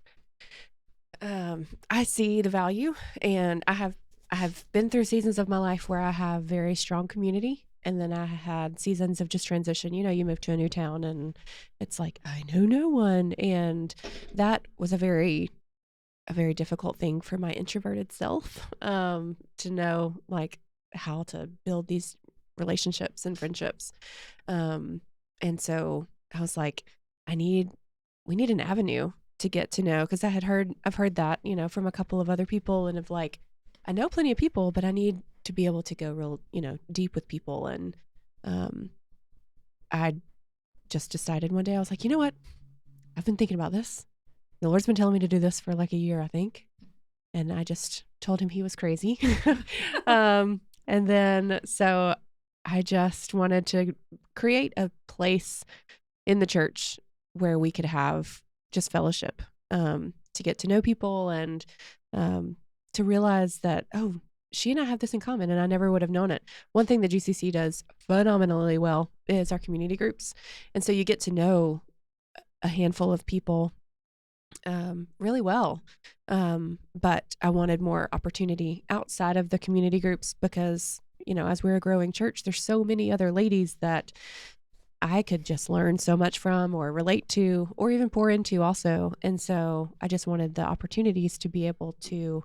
I see the value, and I have been through seasons of my life where I have very strong community, and then I had seasons of just transition. You move to a new town and it's like I know no one, and that was a very difficult thing for my introverted self to know like how to build these relationships and friendships. And so I was like, we need an avenue to get to know, because I've heard that, from a couple of other people, and of like, I know plenty of people, but I need to be able to go real, deep with people. And I just decided one day, I was like, you know what? I've been thinking about this. The Lord's been telling me to do this for like a year, I think. And I just told him he was crazy. And then, so I just wanted to create a place in the church where we could have just fellowship, to get to know people, and to realize that, oh, she and I have this in common, and I never would have known it. One thing that GCC does phenomenally well is our community groups. And so you get to know a handful of people really well. But I wanted more opportunity outside of the community groups, because, as we're a growing church, there's so many other ladies that I could just learn so much from, or relate to, or even pour into also. And so I just wanted the opportunities to be able to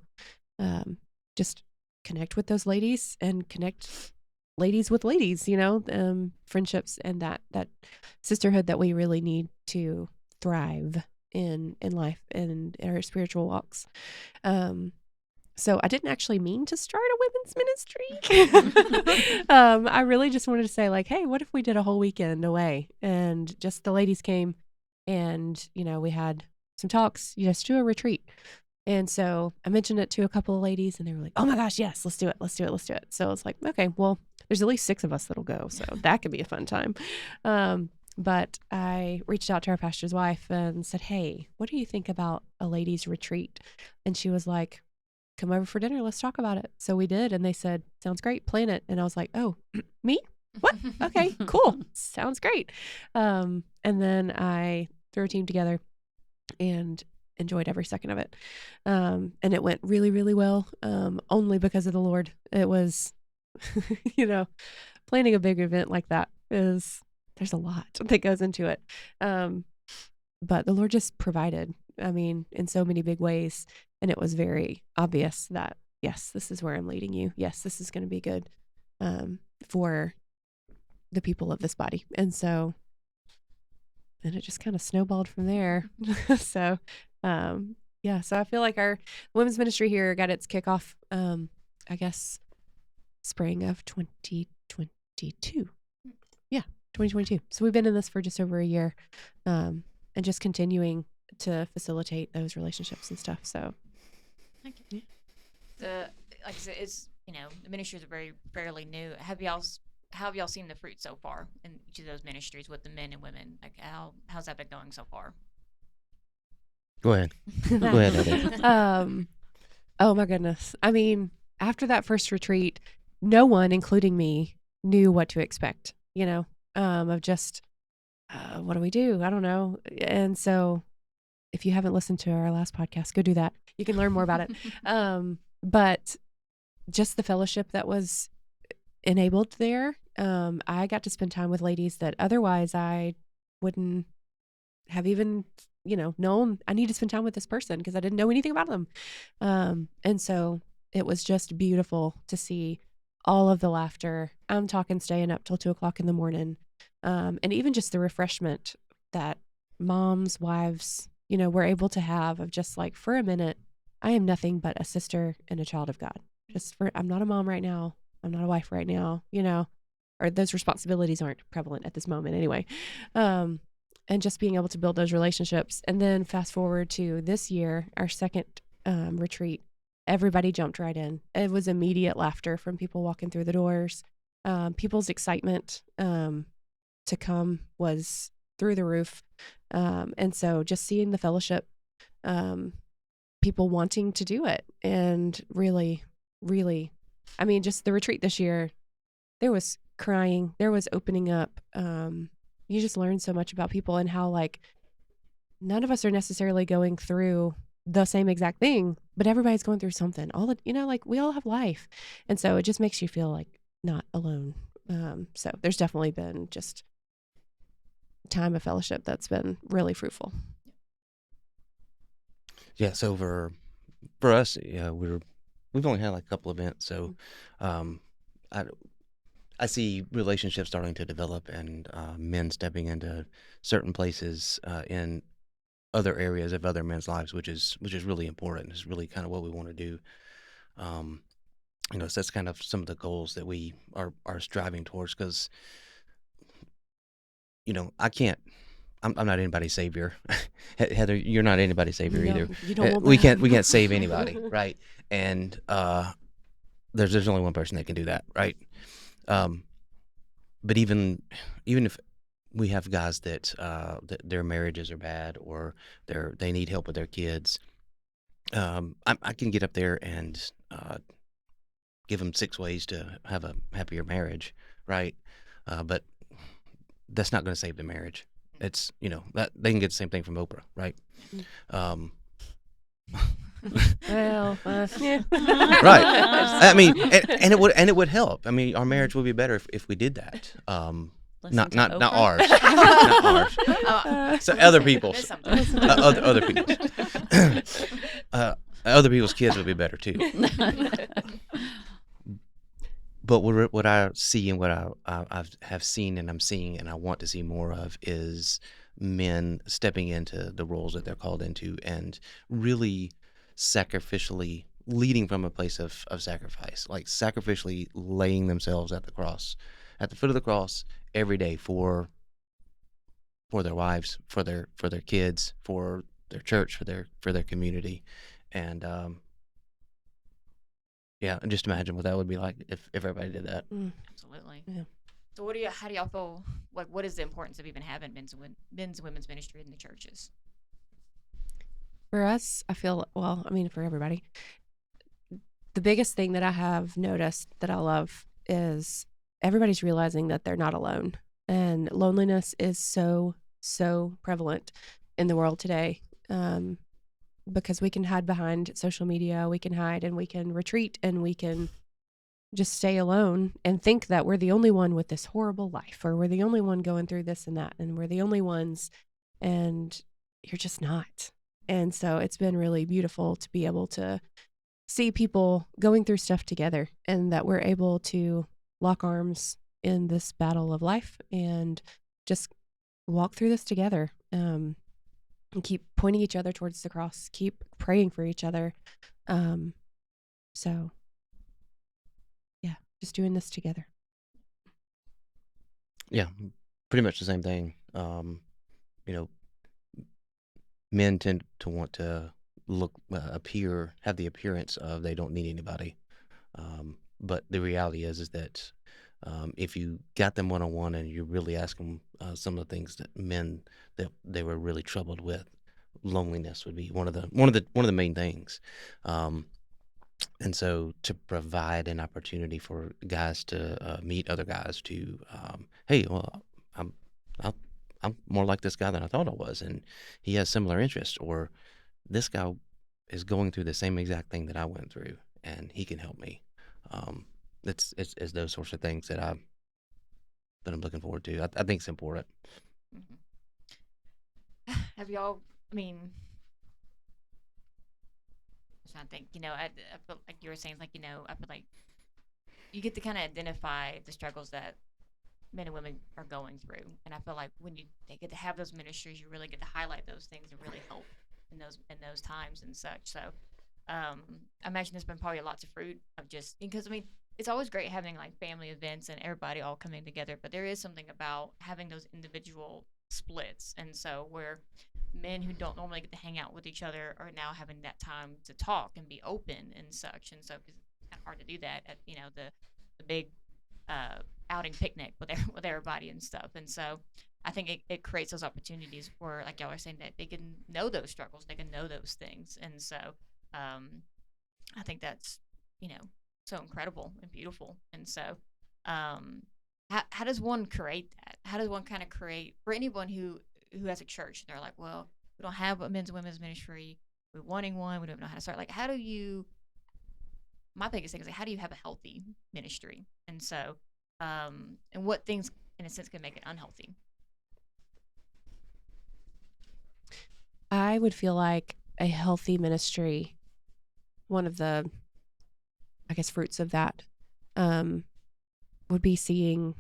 just connect with those ladies, and connect ladies with ladies, friendships, and that sisterhood that we really need to thrive in life and in our spiritual walks. So I didn't actually mean to start a women's ministry. I really just wanted to say, like, hey, what if we did a whole weekend away, and just the ladies came, and, we had some talks, just do a retreat. And so I mentioned it to a couple of ladies, and they were like, oh my gosh, yes, let's do it. So it's like, okay, well, there's at least 6 of us that'll go. So that could be a fun time. But I reached out to our pastor's wife and said, hey, what do you think about a ladies retreat? And she was like, come over for dinner. Let's talk about it. So we did. And they said, sounds great. Plan it. And I was like, oh, me? What? Okay, cool. Sounds great. And then I threw a team together, and enjoyed every second of it. And it went really, really well, only because of the Lord. It was, planning a big event like that there's a lot that goes into it. But the Lord just provided, in so many big ways. And it was very obvious that, yes, this is where I'm leading you. Yes, this is going to be good for the people of this body. And it just kind of snowballed from there. So, so I feel like our women's ministry here got its kickoff, I guess, spring of 2022. Yeah, 2022. So we've been in this for just over a year, and just continuing to facilitate those relationships and stuff. So, like I said, it's the ministries are fairly new. How have y'all seen the fruit so far in each of those ministries with the men and women? Like how's that been going so far? Go ahead. Go ahead, Eddie. Oh my goodness. After that first retreat, no one, including me, knew what to expect, of just, what do we do? I don't know. And so if you haven't listened to our last podcast, go do that. You can learn more about it. But just the fellowship that was enabled there. I got to spend time with ladies that otherwise I wouldn't have even, known I need to spend time with this person because I didn't know anything about them. And so it was just beautiful to see all of the laughter. I'm talking staying up till 2:00 in the morning. And even just the refreshment that moms, wives, were able to have of just like, for a minute, I am nothing but a sister and a child of God. I'm not a mom right now. I'm not a wife right now, or those responsibilities aren't prevalent at this moment anyway. And just being able to build those relationships. And then fast forward to this year, our second retreat, everybody jumped right in. It was immediate laughter from people walking through the doors. People's excitement to come was through the roof. And so just seeing the fellowship, people wanting to do it, and really, really, just the retreat this year, there was crying, there was opening up. You just learn so much about people and how none of us are necessarily going through the same exact thing, but everybody's going through something. We all have life. And so it just makes you feel like not alone. So there's definitely been just time of fellowship that's been really fruitful. Yeah. So for us, we've only had a couple events. So, I see relationships starting to develop and men stepping into certain places in other areas of other men's lives, which is really important. It's really kind of what we want to do. So that's kind of some of the goals that we are striving towards. Because I'm not anybody's savior. Heather, you're not anybody's savior either. You don't want we can't save anybody, right? And there's only one person that can do that, right? But even if we have guys that their marriages are bad or they need help with their kids, I can get up there and give them 6 ways to have a happier marriage, right? But that's not going to save the marriage. It's that they can get the same thing from Oprah, right? Well, yeah. Right. And it would help. Our marriage would be better if we did that. Not ours. Not ours. So other people's. Other people's. Other people's kids would be better too. But what I see and what I have seen and I'm seeing and I want to see more of is men stepping into the roles that they're called into and really sacrificially leading from a place of sacrifice, like sacrificially laying themselves at the foot of the cross every day for their wives, for their kids, for their church, for their community. And and just imagine what that would be like if everybody did that. Absolutely. Yeah. So how do y'all feel, what is the importance of even having men's and women's ministry in the churches? For us, I feel, for everybody, the biggest thing that I have noticed that I love is everybody's realizing that they're not alone. And loneliness is so, so prevalent in the world today. because we can hide behind social media, we can hide and we can retreat and we can just stay alone and think that we're the only one with this horrible life, or we're the only one going through this and that, and we're the only ones, and you're just not. And so it's been really beautiful to be able to see people going through stuff together, and that we're able to lock arms in this battle of life and just walk through this together, and keep pointing each other towards the cross, keep praying for each other. So yeah, just doing this together. Yeah, pretty much the same thing. You know, men tend to want to have the appearance of they don't need anybody. But the reality is that if you got them one-on-one and you really ask them some of the things that men that they were really troubled with, loneliness would be one of the main things. And so to provide an opportunity for guys to meet other guys to, hey, well, I'm more like this guy than I thought I was, and he has similar interests, or this guy is going through the same exact thing that I went through, and he can help me. It's those sorts of things that I'm looking forward to. I think it's important. Have y'all? I mean, I'm trying to think. I feel like you were saying, like, I feel like you get to kind of identify the struggles that men and women are going through, and I feel like when they get to have those ministries, you really get to highlight those things and really help in those times and such. So, I imagine there's been probably lots of fruit of just because it's always great having like family events and everybody all coming together, but there is something about having those individual splits, and so where men who don't normally get to hang out with each other are now having that time to talk and be open and such, and so 'cause it's kind of hard to do that at the big outing picnic with everybody and stuff, and so I think it creates those opportunities where, like y'all are saying, that they can know those struggles, they can know those things, and so I think that's so incredible and beautiful, and so how does one create that? How does one kind of create for anyone who has a church and they're like, well, we don't have a men's and women's ministry, we're wanting one, we don't know how to start. Like, how do you? My biggest thing is like, how do you have a healthy ministry? And so, and what things, in a sense, can make it unhealthy? I would feel like a healthy ministry, one of the, I guess, fruits of that would be seeing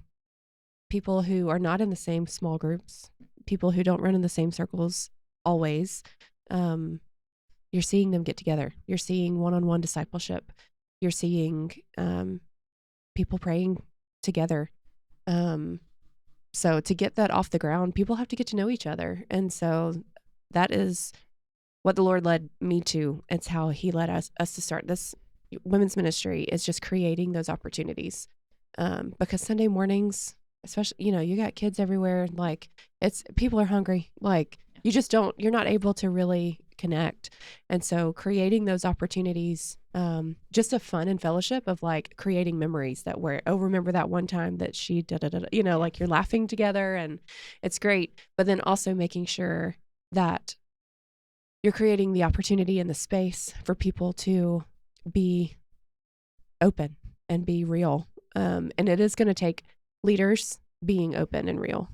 people who are not in the same small groups, people who don't run in the same circles always. You're seeing them get together. You're seeing one-on-one discipleship. You're seeing people praying together. So to get that off the ground, people have to get to know each other. And so that is what the Lord led me to. It's how he led us to start this women's ministry, is just creating those opportunities. Because Sunday mornings, especially, you got kids everywhere. Like, people are hungry. Like, you're not able to really connect. And so creating those opportunities, just a fun and fellowship of like creating memories that remember that one time that she like you're laughing together, and it's great. But then also making sure that you're creating the opportunity and the space for people to be open and be real. And it is going to take leaders being open and real.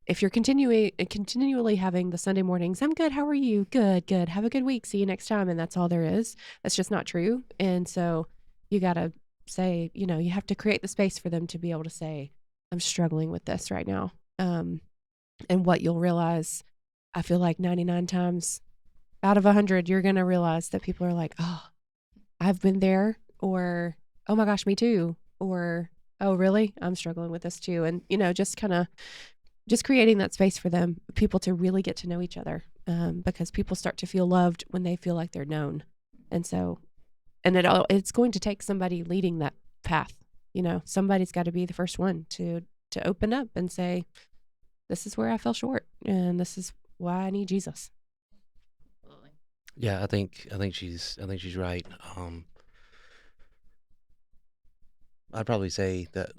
If you're continually having the Sunday mornings, I'm good, how are you? Good. Have a good week. See you next time. And that's all there is. That's just not true. And so you got to say, you have to create the space for them to be able to say, I'm struggling with this right now. And what you'll realize, I feel like 99 times out of 100, you're going to realize that people are like, oh, I've been there, or, oh my gosh, me too. Or, oh, really? I'm struggling with this too. And, just creating that space for them, people to really get to know each other, because people start to feel loved when they feel like they're known. And so, it's going to take somebody leading that path. Somebody's got to be the first one to open up and say, this is where I fell short, and this is why I need Jesus. Yeah, I think she's right. I'd probably say that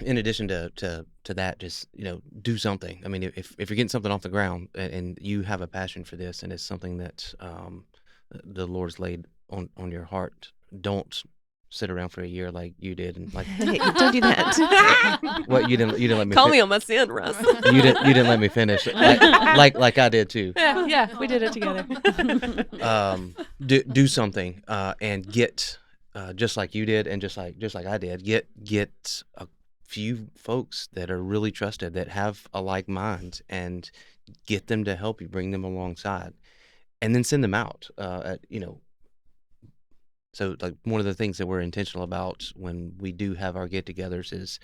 in addition to that, just do something. I mean, if you're getting something off the ground and you have a passion for this, and it's something that the Lord's laid on your heart, don't sit around for a year like you did and like Hey, don't do that. what you didn't let me Call me on my sin, Russ. you didn't let me finish like I did too. Yeah, we did it together. Do something and get just like you did and just like I did, get a few folks that are really trusted, that have a like mind, and get them to help you, bring them alongside, and then send them out. So like one of the things that we're intentional about when we do have our get-togethers is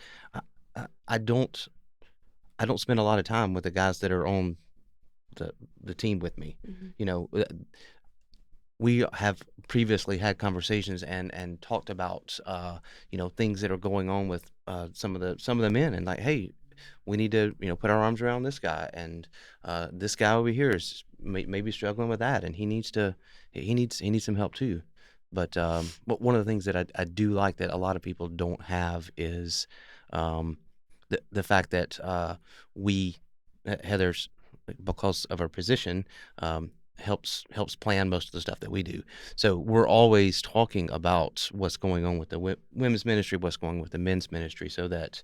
I don't spend a lot of time with the guys that are on the team with me. We have previously had conversations and talked about things that are going on with some of the men, and like, hey, we need to put our arms around this guy, and this guy over here is maybe struggling with that, and he needs some help too. But one of the things that I do like that a lot of people don't have is the fact that Heather's, because of her position, helps plan most of the stuff that we do. So we're always talking about what's going on with the women's ministry, what's going on with the men's ministry, so that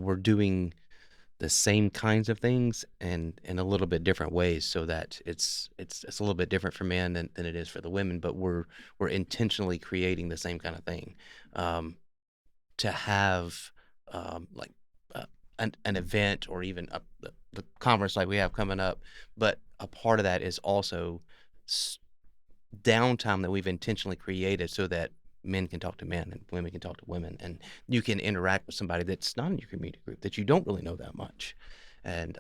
we're doing the same kinds of things and in a little bit different ways, so that it's a little bit different for men than it is for the women, but we're intentionally creating the same kind of thing, to have like an event, or even the conference like we have coming up. But a part of that is also downtime that we've intentionally created so that men can talk to men and women can talk to women, and you can interact with somebody that's not in your community group, that you don't really know that much. And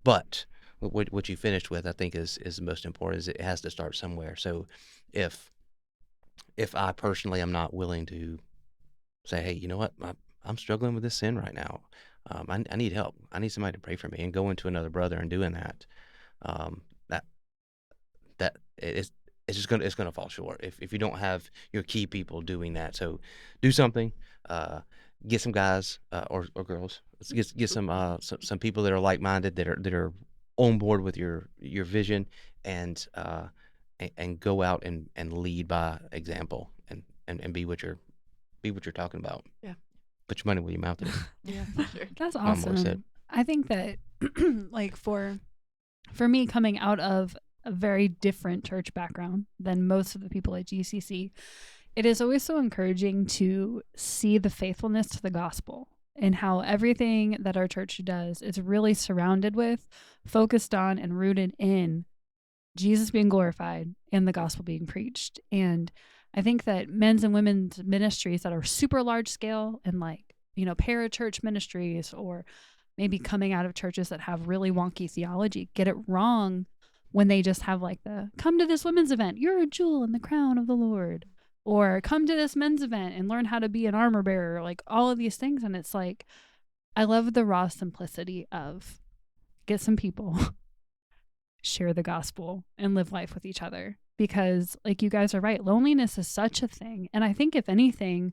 but what you finished with, I think, is the most important, is it has to start somewhere. So if I personally am not willing to say, hey, you know what, I'm struggling with this sin right now, I need help, I need somebody to pray for me, and going to another brother and doing that, that is, it's gonna fall short if you don't have your key people doing that. So do something, get some guys or girls, get some people that are like-minded, that are on board with your vision, and go out and lead by example, and be what you're talking about. Yeah. Put your money where your mouth is. Yeah, sure. That's Mom always awesome. said. I think that like for me, coming out of a very different church background than most of the people at GCC, it is always so encouraging to see the faithfulness to the gospel, and how everything that our church does is really surrounded with, focused on, and rooted in Jesus being glorified and the gospel being preached. And I think that men's and women's ministries that are super large scale, and like, parachurch ministries, or maybe coming out of churches that have really wonky theology, get it wrong when they just have like come to this women's event, you're a jewel in the crown of the Lord, or come to this men's event and learn how to be an armor bearer, like all of these things. And it's like, I love the raw simplicity of get some people, share the gospel, and live life with each other. Because like you guys are right, loneliness is such a thing. And I think if anything,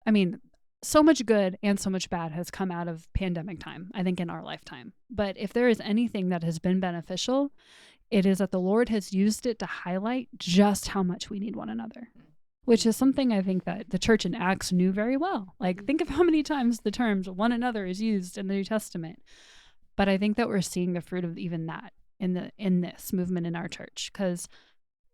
I mean, so much good and so much bad has come out of pandemic time, I think, in our lifetime. But if there is anything that has been beneficial, it is that the Lord has used it to highlight just how much we need one another, which is something I think that the church in Acts knew very well. Like, think of how many times the terms one another is used in the New Testament. But I think that we're seeing the fruit of even that in this movement in our church, because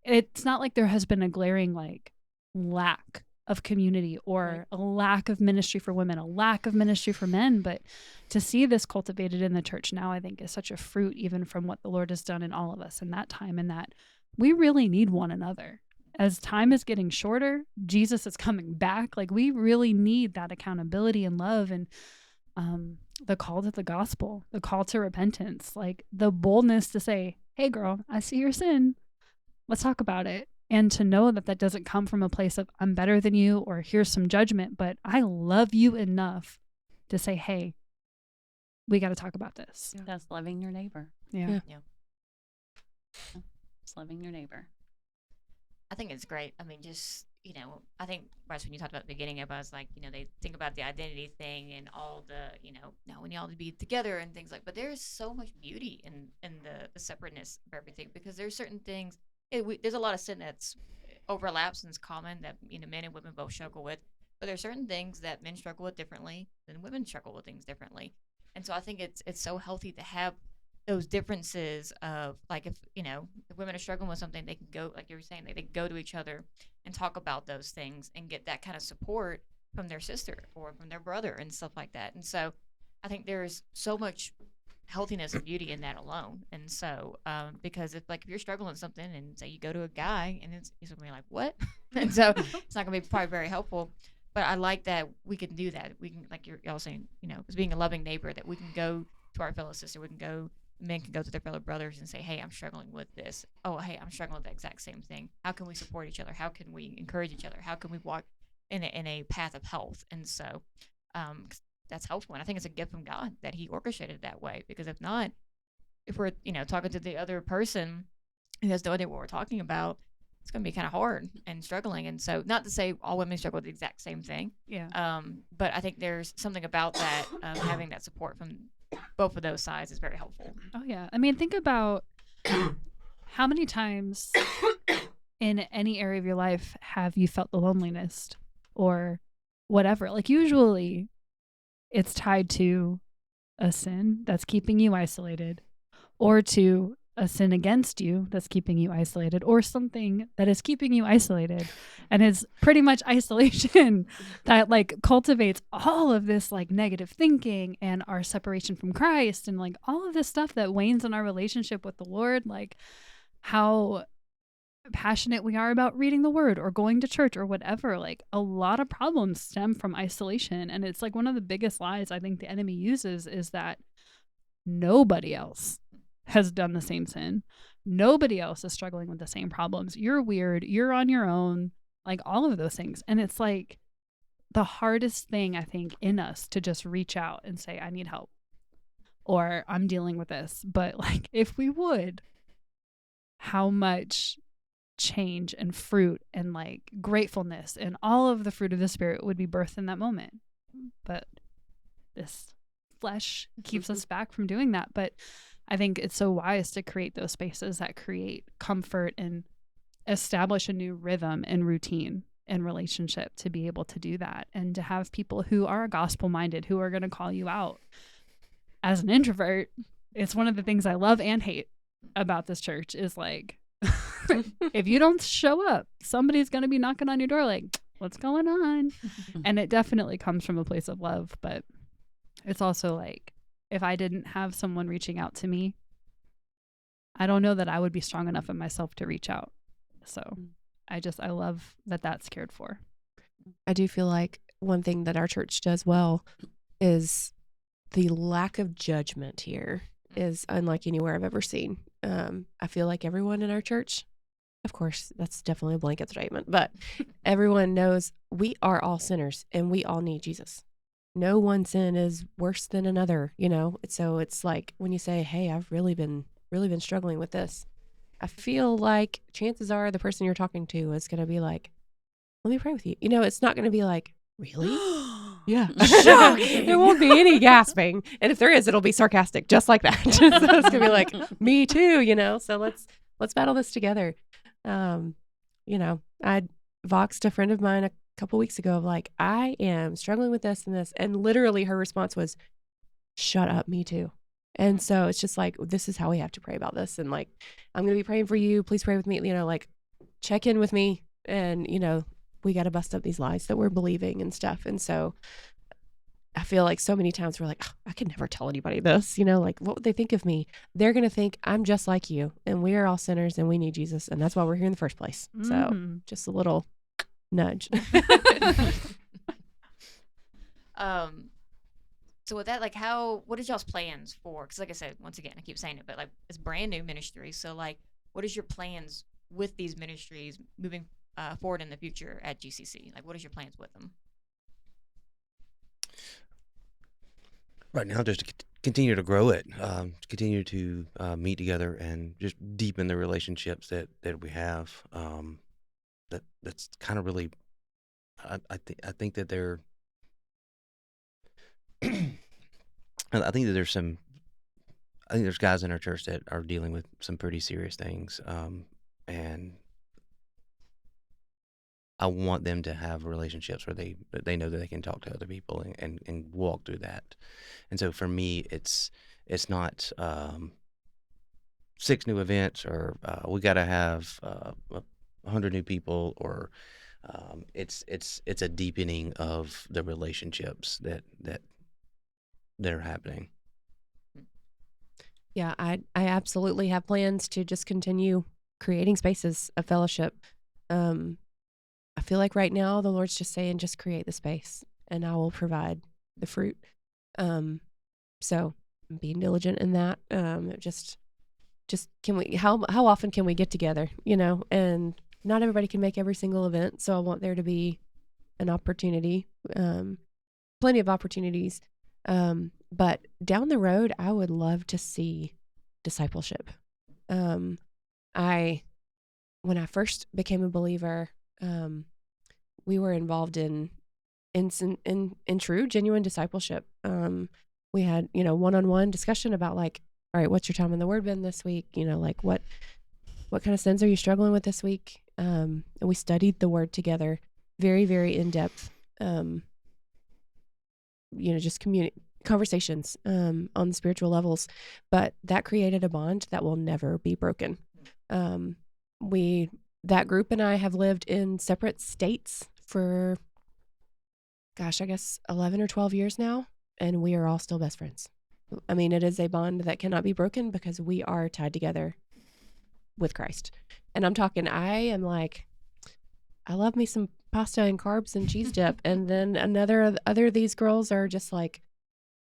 it's not like there has been a glaring like lack of community, or a lack of ministry for women, a lack of ministry for men. But to see this cultivated in the church now, I think, is such a fruit even from what the Lord has done in all of us in that time, and that we really need one another. As time is getting shorter, Jesus is coming back. Like, we really need that accountability and love, and the call to the gospel, the call to repentance, like the boldness to say, hey girl, I see your sin. Let's talk about it. And to know that that doesn't come from a place of I'm better than you, or here's some judgment, but I love you enough to say, hey, we got to talk about this. Yeah. That's loving your neighbor. Yeah. It's loving your neighbor. I think it's great. I mean, just, I think Russ, when you talked about the beginning of us, like, they think about the identity thing and all the, now we need all to be together and things like, but there's so much beauty in the separateness of everything, because there's certain things, there's a lot of sin that's overlaps and is common that, men and women both struggle with, but there's certain things that men struggle with differently than women struggle with things differently. And so I think it's so healthy to have those differences of, like, if women are struggling with something, they can go, like you were saying, they can go to each other and talk about those things and get that kind of support from their sister or from their brother and stuff like that. And so I think there's so much healthiness and beauty in that alone. And so because if you're struggling with something and say you go to a guy and he's gonna be like, what? And so it's not gonna be probably very helpful. But I like that we can do that. We can, like y'all saying, as being a loving neighbor, that we can go to our fellow sister, men can go to their fellow brothers and say, hey, I'm struggling with this. Oh, hey, I'm struggling with the exact same thing. How can we support each other? How can we encourage each other? How can we walk in a path of health? And so that's helpful. And I think it's a gift from God that he orchestrated that way, because if not, if we're, talking to the other person who has no idea what we're talking about, it's going to be kind of hard and struggling. And so, not to say all women struggle with the exact same thing. Yeah. But I think there's something about that, having that support from both of those sides is very helpful. Oh, yeah. I mean, think about how many times in any area of your life have you felt the loneliness or whatever? Like, usually it's tied to a sin that's keeping you isolated, or to a sin against you that's keeping you isolated, or something that is keeping you isolated, and it's pretty much isolation that cultivates all of this negative thinking and our separation from Christ, and all of this stuff that wanes on our relationship with the Lord, how passionate we are about reading the word or going to church or whatever. A lot of problems stem from isolation, and it's one of the biggest lies I think the enemy uses is that nobody else has done the same sin. Nobody else is struggling with the same problems. You're weird. You're on your own. All of those things. And it's the hardest thing, I think, in us to just reach out and say, I need help, or I'm dealing with this. But if we would, how much change and fruit and gratefulness and all of the fruit of the Spirit would be birthed in that moment. But this flesh keeps us back from doing that. But I think it's so wise to create those spaces that create comfort and establish a new rhythm and routine and relationship to be able to do that, and to have people who are gospel minded, who are going to call you out. As an introvert, it's one of the things I love and hate about this church is if you don't show up, somebody's going to be knocking on your door what's going on? And it definitely comes from a place of love, but it's also if I didn't have someone reaching out to me, I don't know that I would be strong enough in myself to reach out. So I love that that's cared for. I do feel like one thing that our church does well is the lack of judgment here is unlike anywhere I've ever seen. I feel like everyone in our church, of course, that's definitely a blanket statement, but everyone knows we are all sinners and we all need Jesus. No one sin is worse than another, So it's when you say, hey, I've really been struggling with this, I feel like chances are the person you're talking to is going to be let me pray with you. It's not going to be really? Yeah. There won't be any gasping. And if there is, it'll be sarcastic, just like that. So it's going to be me too, So let's battle this together. I voxed a friend of mine a couple weeks ago of I am struggling with this and this. And literally her response was, shut up, me too. And so it's just this is how we have to pray about this. And I'm going to be praying for you. Please pray with me, check in with me. And, we got to bust up these lies that we're believing and stuff. And so I feel so many times we're I could never tell anybody this, what would they think of me? They're going to think I'm just like you and we are all sinners and we need Jesus. And that's why we're here in the first place. So just a little nudge. So with that, what is y'all's plans for, because like I said, once again, I keep saying it, but it's brand new ministry. So what is your plans with these ministries moving forward in the future at GCC? What is your plans with them? Right now, just to continue to grow it, continue to meet together and just deepen the relationships that we have. that's kind of really. I think that they're. I think that there's some. I think there's guys in our church that are dealing with some pretty serious things, and I want them to have relationships where they know that they can talk to other people and walk through that. And so for me, it's not 6 new events or we got to have 100 new people, or it's a deepening of the relationships that are happening. Yeah, I absolutely have plans to just continue creating spaces of fellowship. I feel like right now the Lord's just saying, just create the space and I will provide the fruit. So I'm being diligent in that. Just can we, how often can we get together, and not everybody can make every single event. So I want there to be an opportunity, plenty of opportunities. But down the road, I would love to see discipleship. When I first became a believer, we were involved in true, genuine discipleship. We had, one-on-one discussion about like, all right, what's your time in the Word been this week? Like what kind of sins are you struggling with this week? And we studied the Word together, very, very in depth. Just conversations on the spiritual levels, but that created a bond that will never be broken. That group and I have lived in separate states for, I guess 11 or 12 years now, and we are all still best friends. I mean, it is a bond that cannot be broken because we are tied together with Christ. And I'm talking, I am like, I love me some pasta and carbs and cheese dip. And then other of these girls are just like,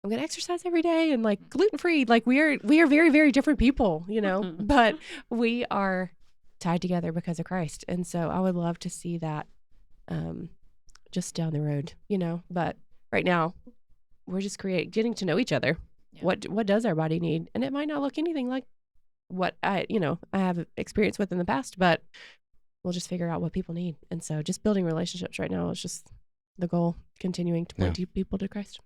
I'm going to exercise every day and like gluten-free. Like we are very, very different people, but we are tied together because of Christ. And so I would love to see that just down the road, but right now we're just getting to know each other. Yeah. What does our body need? And it might not look anything like what I have experience with in the past, but we'll just figure out what people need. And so just building relationships right now is just the goal, continuing to point people to Christ.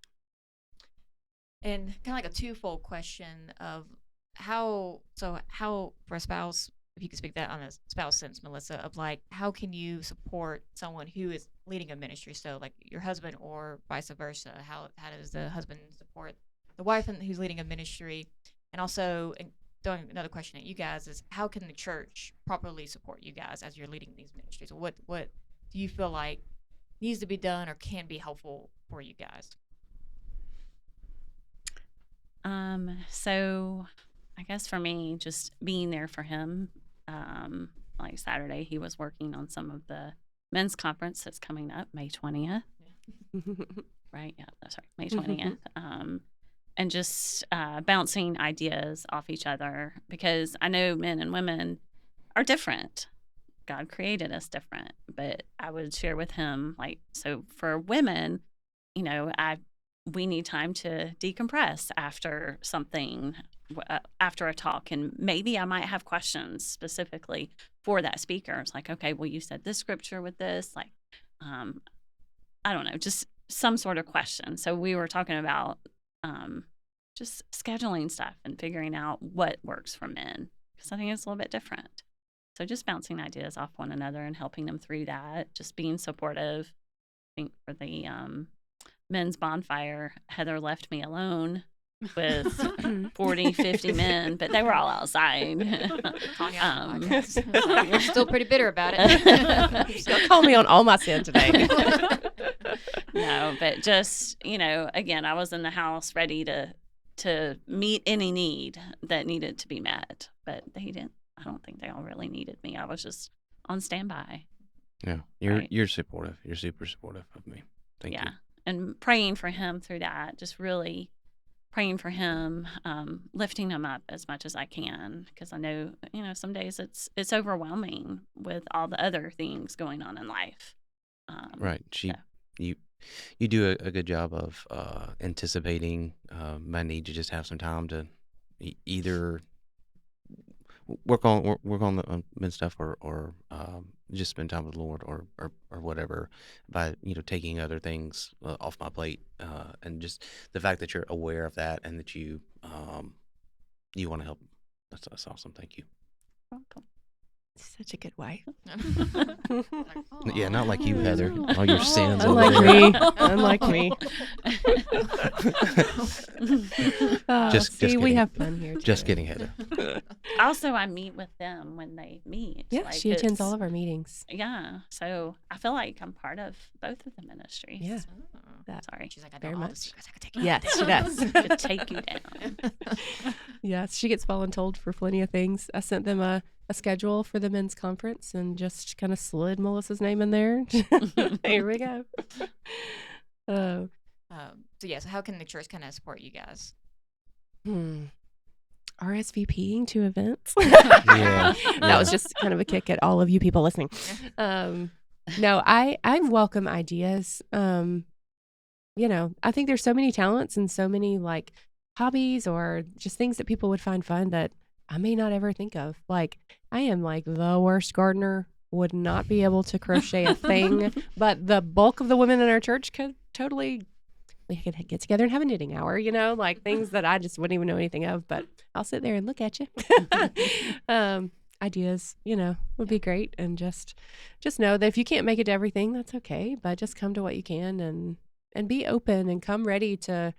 And kind of like a twofold question of how for a spouse, if you could speak that on a spouse sense, Melissa, of like, how can you support someone who is leading a ministry? So like your husband or vice versa, how does the husband support the wife who's leading a ministry? And also, throwing another question at you guys is, how can the church properly support you guys as you're leading these ministries? What do you feel like needs to be done or can be helpful for you guys? So I guess for me, just being there for him. Like Saturday, he was working on some of the men's conference that's coming up May 20th. Right? Yeah, that's right. May 20th. And just bouncing ideas off each other, because I know men and women are different. God created us different, but I would share with him, like, so for women, we need time to decompress after something, after a talk, and maybe I might have questions specifically for that speaker. It's like, okay, well, you said this scripture with this, like, I don't know, just some sort of question. So we were talking about just scheduling stuff and figuring out what works for men, because I think it's a little bit different. So just bouncing ideas off one another and helping them through that, just being supportive. I think for the men's bonfire, Heather left me alone with 40, 50 men, but they were all outside. You're still pretty bitter about it. Don't call me on all my sin today. No, but just, again, I was in the house ready to meet any need that needed to be met, but they didn't. I don't think they all really needed me. I was just on standby. Yeah, you're supportive. You're super supportive of me. Thank you. And praying for him through that, just really praying for him, lifting him up as much as I can, because I know, some days it's overwhelming with all the other things going on in life. Right. You do a good job of anticipating my need to just have some time to either work on the men's stuff or just spend time with the Lord or whatever by taking other things off my plate, and just the fact that you're aware of that and that you want to help. That's awesome. Thank you. Welcome. Such a good wife. Yeah, not like you, Heather. All your sins. Unlike over there. me. Unlike me. Just see, we kidding. have fun here. Just too. kidding, Heather. Also, I meet with them when they meet. Yeah, Like, she attends all it's- of our meetings. Yeah, so I feel like I'm part of both of the ministries. Yeah. That, Sorry. She's like, I Very know all the much. secrets. I could take you. yes, she does. To take you down. Yes, she gets voluntold for plenty of things. I sent them a schedule for the men's conference and just kind of slid Melissa's name in there. Here we go. Oh, So yes, how can the church kind of support you guys? RSVPing to events. Yeah. That was just kind of a kick at all of you people listening. No, I welcome ideas. I think there's so many talents and so many like hobbies or just things that people would find fun that I may not ever think of. Like I am like the worst gardener, would not be able to crochet a thing, but the bulk of the women in our church could totally, we could get together and have a knitting hour, like things that I just wouldn't even know anything of, but I'll sit there and look at you. Ideas, would be great. And just know that if you can't make it to everything, that's okay, but just come to what you can and be open and come ready to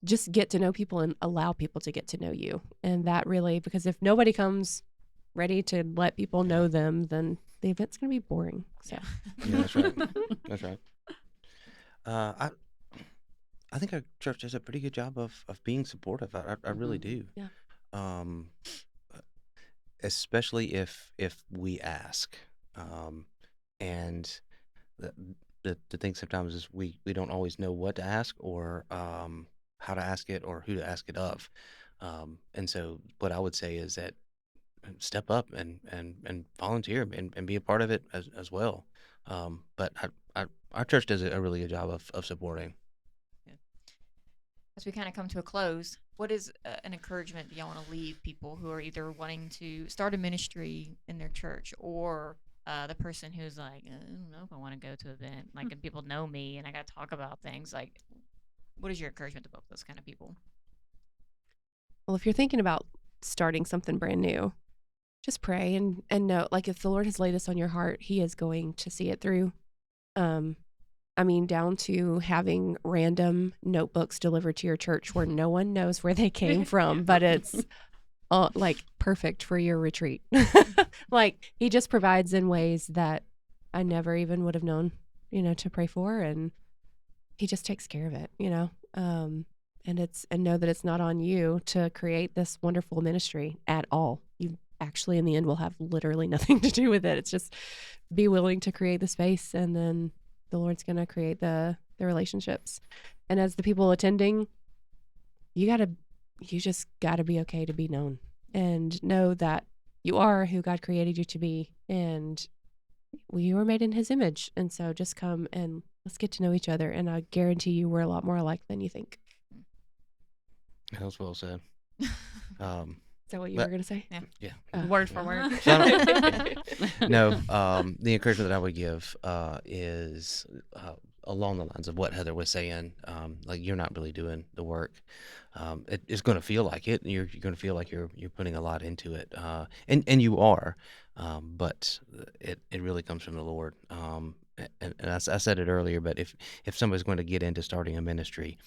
just get to know people and allow people to get to know you. And that really, because if nobody comes ready to let people know them, then the event's going to be boring. So Yeah, that's right. That's right. I think our church does a pretty good job of being supportive. I really do. Yeah. Especially if we ask. And the thing sometimes is we don't always know what to ask or how to ask it or who to ask it of. And so what I would say is that step up and volunteer and be a part of it as well. But our church does a really good job of supporting. As we kind of come to a close, what is an encouragement that y'all want to leave people who are either wanting to start a ministry in their church or the person who's like, I don't know if I want to go to an event, like, and people know me and I got to talk about things. Like, what is your encouragement to both those kind of people? Well, if you're thinking about starting something brand new, just pray and know, like, if the Lord has laid this on your heart, He is going to see it through. Down to having random notebooks delivered to your church where no one knows where they came from, but it's like perfect for your retreat. Like He just provides in ways that I never even would have known, to pray for, and He just takes care of it, and know that it's not on you to create this wonderful ministry at all. You actually in the end will have literally nothing to do with it. It's just be willing to create the space, and then the Lord's going to create the relationships. And as the people attending, you just got to be okay to be known and know that you are who God created you to be, and you were made in His image. And so just come and let's get to know each other. And I guarantee you we're a lot more alike than you think. That was well said. Is that what you were going to say? Yeah. Word for word. No, the encouragement that I would give is along the lines of what Heather was saying. Like, you're not really doing the work. It's going to feel like it. You're going to feel like you're putting a lot into it, and you are. But it really comes from the Lord. And I said it earlier, but if somebody's going to get into starting a ministry,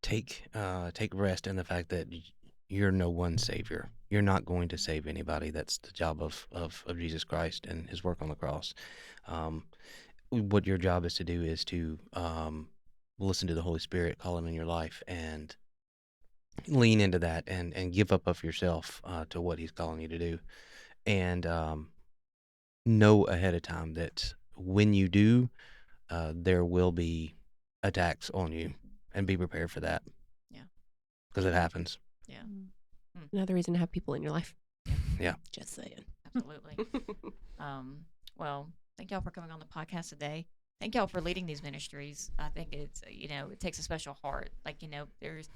take rest in the fact that you're no one's savior. You're not going to save anybody. That's the job of Jesus Christ and His work on the cross. What your job is to do is to listen to the Holy Spirit calling in your life and lean into that and give up of yourself to what He's calling you to do. And know ahead of time that when you do, there will be attacks on you. And be prepared for that. Yeah. Because it happens. Yeah. Another reason to have people in your life. Yeah. Just saying. Absolutely. Well, thank y'all for coming on the podcast today. Thank y'all for leading these ministries. I think it's, it takes a special heart. Like, there's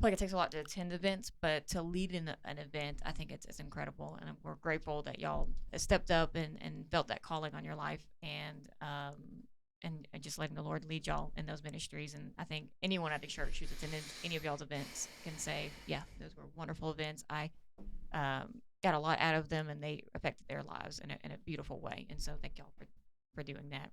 like it takes a lot to attend events, but to lead in an event, I think it's incredible, and we're grateful that y'all stepped up and felt that calling on your life, and just letting the Lord lead y'all in those ministries. And I think anyone at the church who's attended any of y'all's events can say, yeah, those were wonderful events. I got a lot out of them, and they affected their lives in a beautiful way. And so thank y'all for doing that.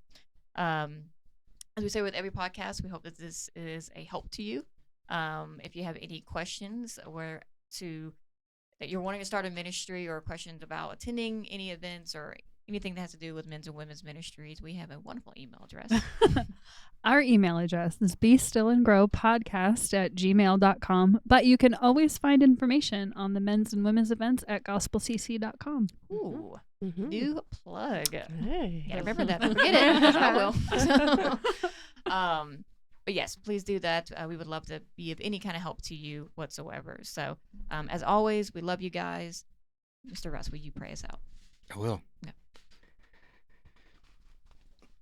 As we say with every podcast, we hope that this is a help to you. If you have any questions that you're wanting to start a ministry, or questions about attending any events or anything that has to do with men's and women's ministries, we have a wonderful email address. Our email address is bestillandgrowpodcast@gmail.com, but you can always find information on the men's and women's events at gospelcc.com. Ooh, Mhm. new plug. Hey. Gotta remember that. Don't forget it. 'Cause I will. But yes, please do that. We would love to be of any kind of help to you whatsoever. So, as always, we love you guys. Mr. Russ, will you pray us out? I will. Yeah.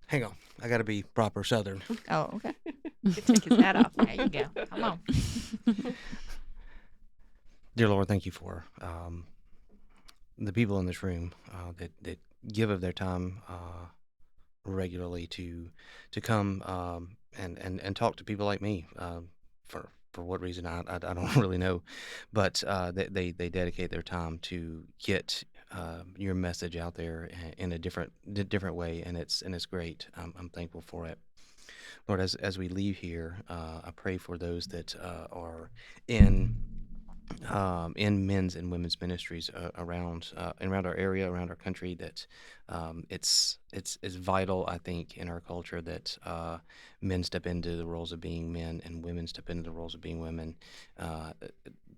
Hang on. I got to be proper Southern. Oh, okay. You can take his hat off. There you go. Come on. Dear Lord, thank you for the people in this room that give of their time regularly to come and talk to people like me. For what reason, I don't really know, but they dedicate their time to get your message out there in a different way, and it's great. I'm thankful for it. Lord, as we leave here, I pray for those that are in men's and women's ministries around our area, around our country. That it's vital, I think, in our culture that men step into the roles of being men and women step into the roles of being women,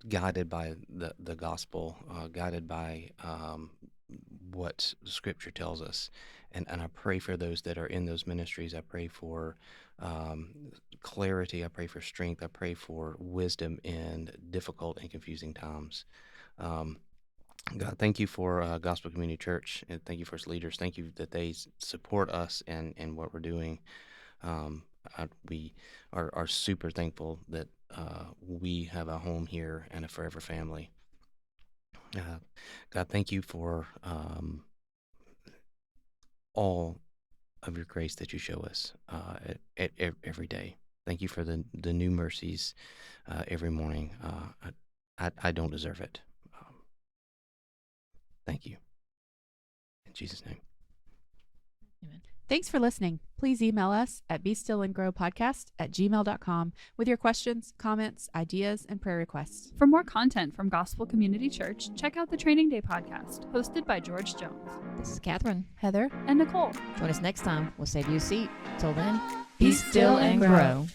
guided by the gospel, guided by what Scripture tells us. And I pray for those that are in those ministries. I pray for clarity. I pray for strength. I pray for wisdom in difficult and confusing times. God, thank you for Gospel Community Church, and thank you for its leaders. Thank you that they support us in what we're doing. We are super thankful that we have a home here and a forever family. God, thank you for all of your grace that you show us every day. Thank you for the new mercies every morning. I don't deserve it. Thank you. In Jesus' name. Amen. Thanks for listening. Please email us at bestillandgrowpodcast@gmail.com with your questions, comments, ideas, and prayer requests. For more content from Gospel Community Church, check out the Training Day podcast, hosted by George Jones This is Catherine. Heather? and Nicole. Join us next time. We'll save you a seat. Till then, Be still and grow.